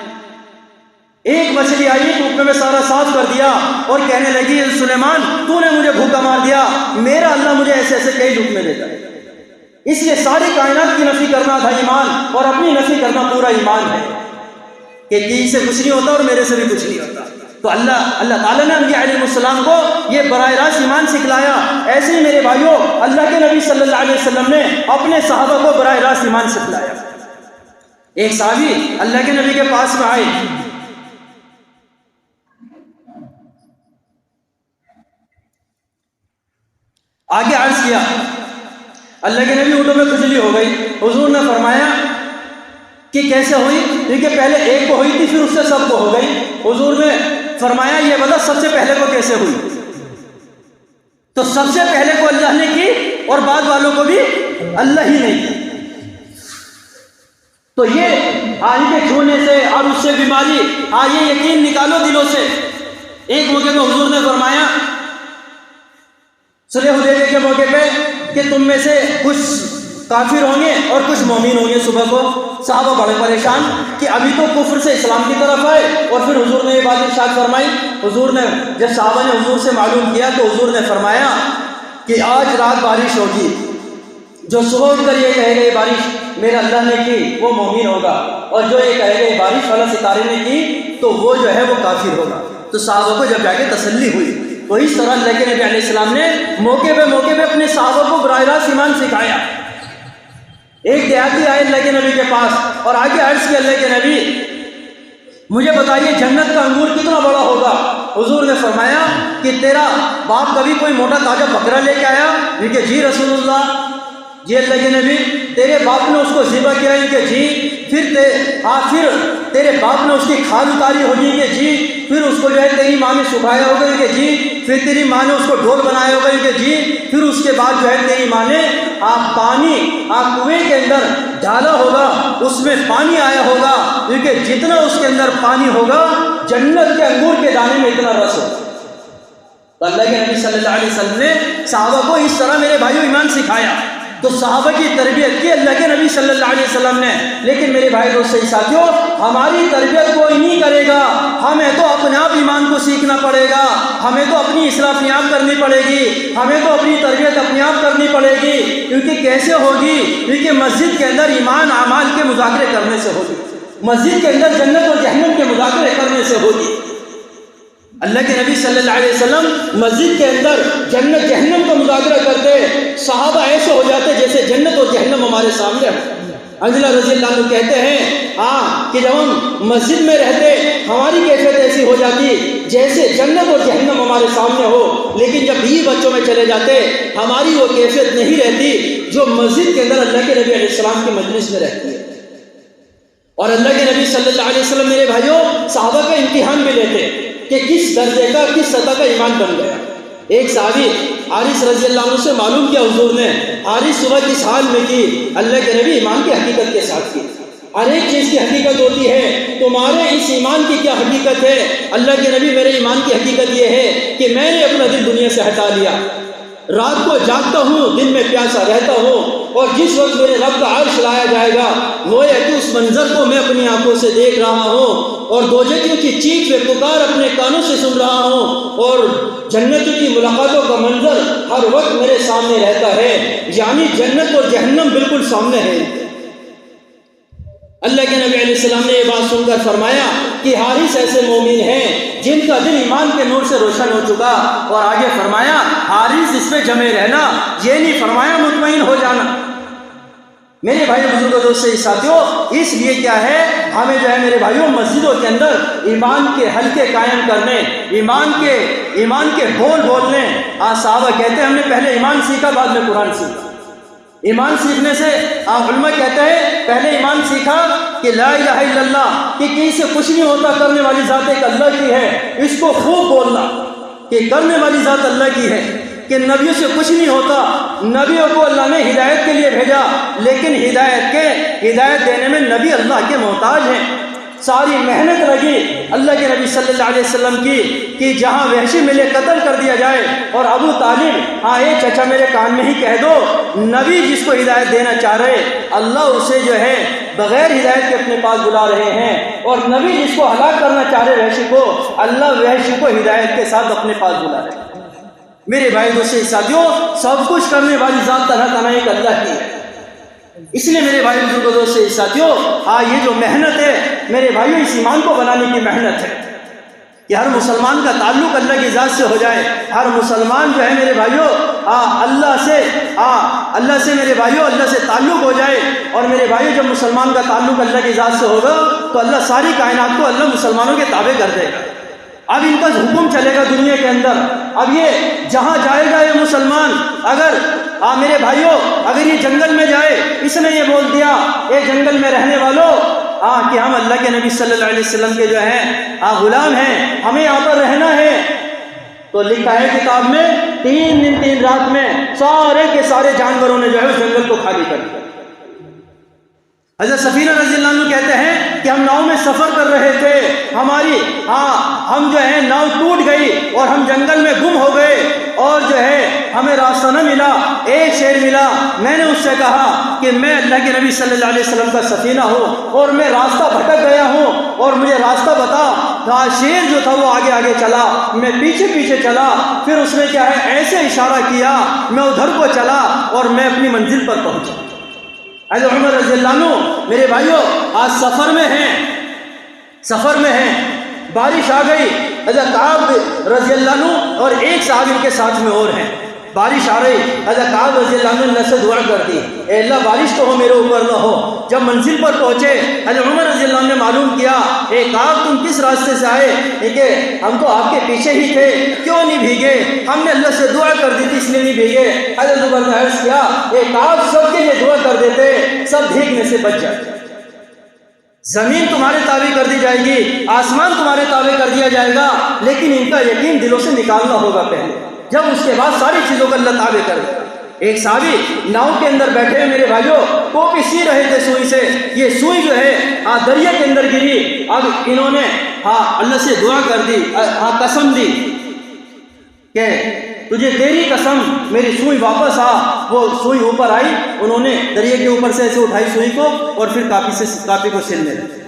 S2: ایک مچھلی آئی دھوپ میں سارا صاف کر دیا اور کہنے لگی سلیمان تو نے مجھے بھوکا مار دیا، میرا اللہ مجھے ایسے ایسے کئی دکھ میں دیتا ہے. اس لیے ساری کائنات کی نفی کرنا تھا ایمان، اور اپنی نفی کرنا پورا ایمان ہے کہ تجھ سے کچھ نہیں ہوتا اور میرے سے بھی کچھ نہیں ہوتا. تو اللہ تعالیٰ نے انبیاء علیہ السلام کو یہ براہ راست ایمان سکھلایا. ایسے ہی میرے بھائیوں اللہ کے نبی صلی اللہ علیہ وسلم نے اپنے صحابہ کو براہ راست ایمان سکھلایا. ایک صحابی اللہ کے نبی کے پاس میں آئے، آگے عرض کیا اللہ کے نبی اونٹوں میں کھجلی ہو گئی. حضور نے فرمایا کہ کیسے ہوئی، کیونکہ پہلے ایک کو ہوئی تھی پھر اس سے سب کو ہو گئی. حضور نے فرمایا یہ بتا سب سے پہلے کو کیسے ہوئی. تو سب سے پہلے کو اللہ نے کی اور بعد والوں کو بھی اللہ ہی نے کی. تو یہ آج کے چھونے سے اور اس سے بیماری، یہ یقین نکالو دلوں سے. ایک موقع میں حضور نے فرمایا صلح حدیبیہ کے موقع پہ کہ تم میں سے کچھ کافر ہوں گے اور کچھ مومن ہوں گے. صبح کو صحابہ بڑے پریشان کہ ابھی تو کفر سے اسلام کی طرف آئے، اور پھر حضور نے یہ بات ارشاد فرمائی. حضور نے جب صحابہ نے حضور سے معلوم کیا تو حضور نے فرمایا کہ آج رات بارش ہوگی، جو صبح اٹھ کر یہ کہے گا یہ بارش میرا اللہ نے کی وہ مومن ہوگا، اور جو یہ کہے گا یہ بارش والا ستارے نے کی تو وہ جو ہے وہ کافر ہوگا. تو صحابہ کو جب جا کے تسلی ہوئی. تو اس طرح اللہ کے نبی علیہ السلام نے موقع پہ اپنے صحابہ کو براہ راست ایمان سکھایا. ایک دیہاتی آئے اللہ کے نبی کے پاس اور آگے عرض کیا اللہ کے نبی مجھے بتائیے جنت کا انگور کتنا بڑا ہوگا. حضور نے فرمایا کہ تیرا باپ کبھی کوئی موٹا تازہ بکرا لے کے آیا؟ کہ جی رسول اللہ. جی اللہ کے نبی تیرے باپ نے اس کو ذبح کیا؟ کہ جی. پھر تیرے باپ نے اس کی کھال اتاری ہوگی؟ کہ جی. پھر اس کو جو ہے تیری ماں نے سکھایا ہوگا؟ کہ جی. پھر تیری ماں نے اس کو ڈھول بنایا ہوگا؟ کہ جی. پھر اس کے بعد جو ہے تیری ماں نے پانی کنویں کے اندر ڈالا ہوگا، اس میں پانی آیا ہوگا، کیونکہ جتنا اس کے اندر پانی ہوگا جنت کے انگور کے دانے میں اتنا رس ہوگا. تو اللہ کے نبی صلی اللہ علیہ وسلم نے صحابہ کو اس طرح میرے بھائیوں ایمان سکھایا. تو صحابہ کی تربیت کی اللہ کے نبی صلی اللہ علیہ وسلم نے. لیکن میرے بھائی دوست ساتھیوں ہماری تربیت کوئی نہیں کرے گا، ہمیں تو اپنے آپ ایمان کو سیکھنا پڑے گا، ہمیں تو اپنی اصلاح اپنے آپ کرنی پڑے گی، ہمیں تو اپنی تربیت اپنے آپ کرنی پڑے گی. کیونکہ کیسے ہوگی؟ کیونکہ مسجد کے اندر ایمان اعمال کے مذاکرے کرنے سے ہوگی، مسجد کے اندر جنت اور جہنم کے مذاکرے کرنے سے ہوگی. اللہ کے نبی صلی اللہ علیہ وسلم مسجد کے اندر جنت جہنم کا مذاکرہ کرتے، صحابہ ایسے ہو جاتے جیسے جنت اور جہنم ہمارے سامنے. حنظلہ رضی اللہ عنہ کہتے ہیں کہ جب ہم مسجد میں رہتے ہماری کیفیت ایسی ہو جاتی جیسے جنت اور جہنم ہمارے سامنے ہو، لیکن جب بیوی بچوں میں چلے جاتے ہماری وہ کیفیت نہیں رہتی جو مسجد کے اندر اللہ کے نبی علیہ السلام کی مجلس میں رہتی ہے. اور اللہ کے نبی صلی اللہ علیہ وسلم میرے بھائیوں صحابہ کا امتحان بھی لیتے کہ کس درجے کا کس سطح کا ایمان بن گیا. ایک صحابی حارث رضی اللہ عنہ سے معلوم کیا حضور نے حارث صبح کس حال میں کی؟ اللہ کے نبی ایمان کی حقیقت کے ساتھ کی. ہر ایک چیز کی حقیقت ہوتی ہے، تمہارے اس ایمان کی کیا حقیقت ہے؟ اللہ کے نبی میرے ایمان کی حقیقت یہ ہے کہ میں نے اپنا دل دنیا سے ہٹا لیا، رات کو جاگتا ہوں دن میں پیاسا رہتا ہوں، اور جس وقت میرے رب کا عرش لایا جائے گا وہ ہے کہ اس منظر کو میں اپنی آنکھوں سے دیکھ رہا ہوں، اور دوزخیوں کی چیخ و پکار اپنے کانوں سے سن رہا ہوں، اور جنتوں کی ملاقاتوں کا منظر ہر وقت میرے سامنے رہتا ہے. یعنی جنت اور جہنم بالکل سامنے ہے. اللہ کے نبی علیہ علیہ السلام نے یہ بات سن کر فرمایا کہ حارث ایسے مومن ہیں جن کا دل ایمان کے نور سے روشن ہو چکا، اور آگے فرمایا حارث اس پہ جمے رہنا، یہ نہیں فرمایا مطمئن ہو جانا۔ میرے بھائی بزرگوں دوستوں ساتھیوں، اس لیے کیا ہے ہمیں جو ہے میرے بھائیوں مسجدوں کے اندر ایمان کے حلقے قائم کرنے، ایمان کے بول بولنے۔ صحابہ کہتے ہیں ہم نے پہلے ایمان سیکھا بعد میں قرآن سیکھا۔ ایمان سیکھنے سے علماء کہتے ہیں پہلے ایمان سیکھا کہ لا الہ الا اللہ، کہ کسی سے کچھ نہیں ہوتا، کرنے والی ذات ایک اللہ کی ہے، اس کو خوب بولنا کہ کرنے والی ذات اللہ کی ہے، کہ نبیوں سے کچھ نہیں ہوتا، نبیوں کو اللہ نے ہدایت کے لیے بھیجا، لیکن ہدایت دینے میں نبی اللہ کے محتاج ہیں۔ ساری محنت لگی اللہ کے نبی صلی اللہ علیہ وسلم کی کہ جہاں وحشی ملے قتل کر دیا جائے، اور ابو طالب اے چچا میرے کان میں ہی کہہ دو، نبی جس کو ہدایت دینا چاہ رہے اللہ اسے جو ہے بغیر ہدایت کے اپنے پاس بلا رہے ہیں، اور نبی جس کو ہلاک کرنا چاہ رہے وحشی کو، اللہ وحشی کو ہدایت کے ساتھ اپنے پاس بلا رہے ہیں۔ میرے بھائی دوستوں ساتھیوں، سب کچھ کرنے والی ذات تنہا ایک اللہ کی ہے۔ اس لیے میرے بھائی بزرگوں دوستوں ساتھیوں، یہ جو محنت ہے میرے بھائیوں، اس ایمان کو بنانے کی محنت ہے کہ ہر مسلمان کا تعلق اللہ کی ذات سے ہو جائے، ہر مسلمان جو ہے میرے بھائیوں اللہ سے میرے بھائیوں اللہ سے تعلق ہو جائے، اور میرے بھائیوں جب مسلمان کا تعلق اللہ کی ذات سے ہوگا تو اللہ ساری کائنات کو اللہ مسلمانوں کے تابع کر دے گا۔ اب ان کا حکم چلے گا دنیا کے اندر، اب یہ جہاں جائے گا یہ مسلمان، اگر میرے بھائیوں اگر یہ جنگل میں جائے، اس نے یہ بول دیا اے جنگل میں رہنے والوں کہ ہم اللہ کے نبی صلی اللہ علیہ وسلم کے جو ہیں غلام ہیں، ہمیں یہاں پر رہنا ہے، تو لکھا ہے کتاب میں 3 دن 3 رات میں سارے کے سارے جانوروں نے جو ہے اس جنگل کو خالی کر دیا۔ حضرت سفینہ رضی اللہ عنہ کہتے ہیں کہ ہم ناؤ میں سفر کر رہے تھے، ہم جو ہے ناؤ ٹوٹ گئی اور ہم جنگل میں گم ہو گئے، اور جو ہے ہمیں راستہ نہ ملا، ایک شیر ملا، میں نے اس سے کہا کہ میں اللہ کے نبی صلی اللہ علیہ وسلم کا سفینہ ہوں اور میں راستہ بھٹک گیا ہوں اور مجھے راستہ بتا۔ شیر جو تھا وہ آگے آگے چلا، میں پیچھے پیچھے چلا، پھر اس نے کیا ہے ایسے اشارہ کیا، میں ادھر کو چلا اور میں اپنی منزل پر پہنچا۔ حضرت عمر رضی اللہ عنہ میرے بھائیوں آج سفر میں ہیں، بارش آ گئی، حضرت کعب رضی اللہ عنہ اور ایک صحابی کے ساتھ میں اور ہیں، بارش آ رہی، حضرت کعب رضی اللہ عنہ اللہ سے دعا کرتی اے اللہ بارش تو ہو میرے اوپر نہ ہو۔ جب منزل پر پہنچے حضرت عمر رضی اللہ عنہ نے معلوم کیا اے کعب تم کس راستے سے آئے؟ کہ ہم تو آپ کے پیچھے ہی تھے، کیوں نہیں بھیگے؟ ہم نے اللہ سے دعا کر دی تھی اس لیے نہیں بھیگے۔ حضرت عمر نے عرض کیا اے کعب سب کے لیے دعا کر دیتے، سب بھیگنے سے بچ جاتے، زمین تمہارے تابع کر دی جائے گی، آسمان تمہارے تابع کر دیا جائے گا، لیکن ان کا یقین دلوں سے نکالنا ہوگا پہلے، جب اس کے بعد ساری چیزوں کو اللہ تابع کر دے۔ ایک صحابی ناؤ کے اندر بیٹھے ہیں میرے بھائیوں، ٹوپی سی رہے تھے سوئی سے، یہ سوئی جو ہے دریا کے اندر گری، اب انہوں نے اللہ سے دعا کر دی، قسم دی کہ تجھے تیری قسم میری سوئی واپس آ۔ وہ سوئی اوپر آئی، انہوں نے دریا کے اوپر سے ایسے اٹھائی سوئی کو اور پھر کاپی کو سلنے لگے۔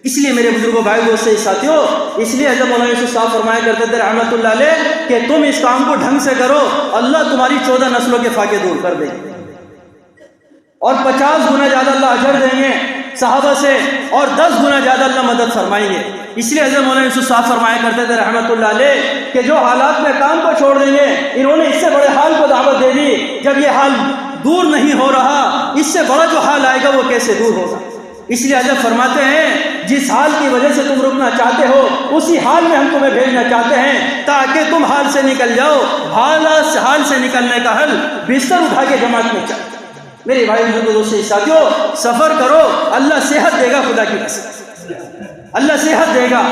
S2: اس لیے میرے بزرگوں بھائی دوستوں ساتھیوں، اس لیے حضرت مولانا یوسف صاحب فرمایا کرتے تھے رحمۃ اللہ علیہ کہ تم اس کام کو ڈھنگ سے کرو، اللہ تمہاری 14 نسلوں کے فاقے دور کر دیں گے اور 50 گنا زیادہ اللہ اجر دیں گے صحابہ سے، اور 10 گنا زیادہ اللہ مدد فرمائیں گے۔ اس لیے حضرت مولانا یوسف صاحب فرمایا کرتے تھے رحمۃ اللہ علیہ کہ جو حالات میں کام کو چھوڑ دیں گے، انہوں نے اس سے بڑے حال کو دعوت دے دی، جب یہ حال دور نہیں ہو رہا، اس سے بڑا جو حال آئے گا وہ کیسے دور ہوگا؟ اس لیے حضرت فرماتے ہیں جس حال کی وجہ سے تم رکنا چاہتے ہو اسی حال میں ہم تمہیں بھیجنا چاہتے ہیں تاکہ تم حال سے نکل جاؤ۔ حال سے نکلنے کا حل بستر اٹھا کے جماعت میں چل۔ میرے بھائی دوستوں ساتھیوں، سفر کرو، اللہ صحت دے گا، خدا کی قسم اللہ صحت دے گا۔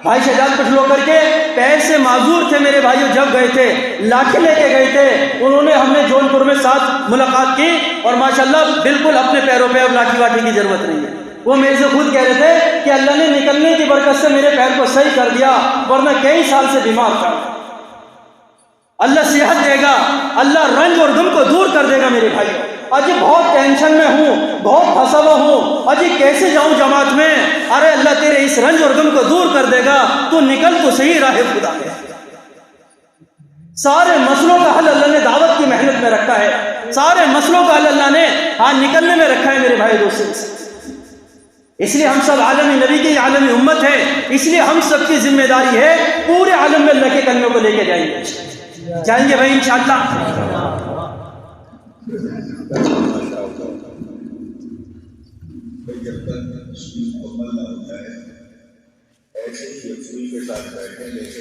S2: بھائی شہزاد کچھ لوگ کر کے پیر سے معذور تھے میرے بھائیوں، جب گئے تھے لاٹھی لے کے گئے تھے، انہوں نے ہم نے جون پور میں ساتھ ملاقات کی اور ماشاءاللہ بالکل اپنے پیروں پہ اب لاٹھی واٹھی کی ضرورت نہیں ہے۔ وہ میرے سے خود کہہ رہے تھے کہ اللہ نے نکلنے کی برکت سے میرے پیر کو صحیح کر دیا، ورنہ کئی سال سے بیمار تھا۔ اللہ صحت دے گا، اللہ رنج اور غم کو دور کر دے گا میرے بھائیوں۔ اجی بہت ٹینشن میں ہوں، بہت پھنسا ہوا ہوں، اجی کیسے جاؤں جماعت میں؟ ارے اللہ تیرے اس رنج اور غم کو دور کر دے گا، تو نکل تو صحیح راہ خدا ہے۔ سارے مسئلوں کا حل اللہ نے دعوت کی محنت میں رکھا ہے، سارے مسئلوں کا حل اللہ نے نکلنے میں رکھا ہے میرے بھائی دوستوں۔ اس لیے ہم سب عالمی نبی کی عالمی امت ہے، اس لیے ہم سب کی ذمہ داری ہے پورے عالم میں اللہ کے کلمے کو لے کے جائیں گے بھائی انشاءاللہ۔
S3: جب تک مکمل نہ ہوتا ہے ایسے ہی کے ساتھ بیٹھیں جیسے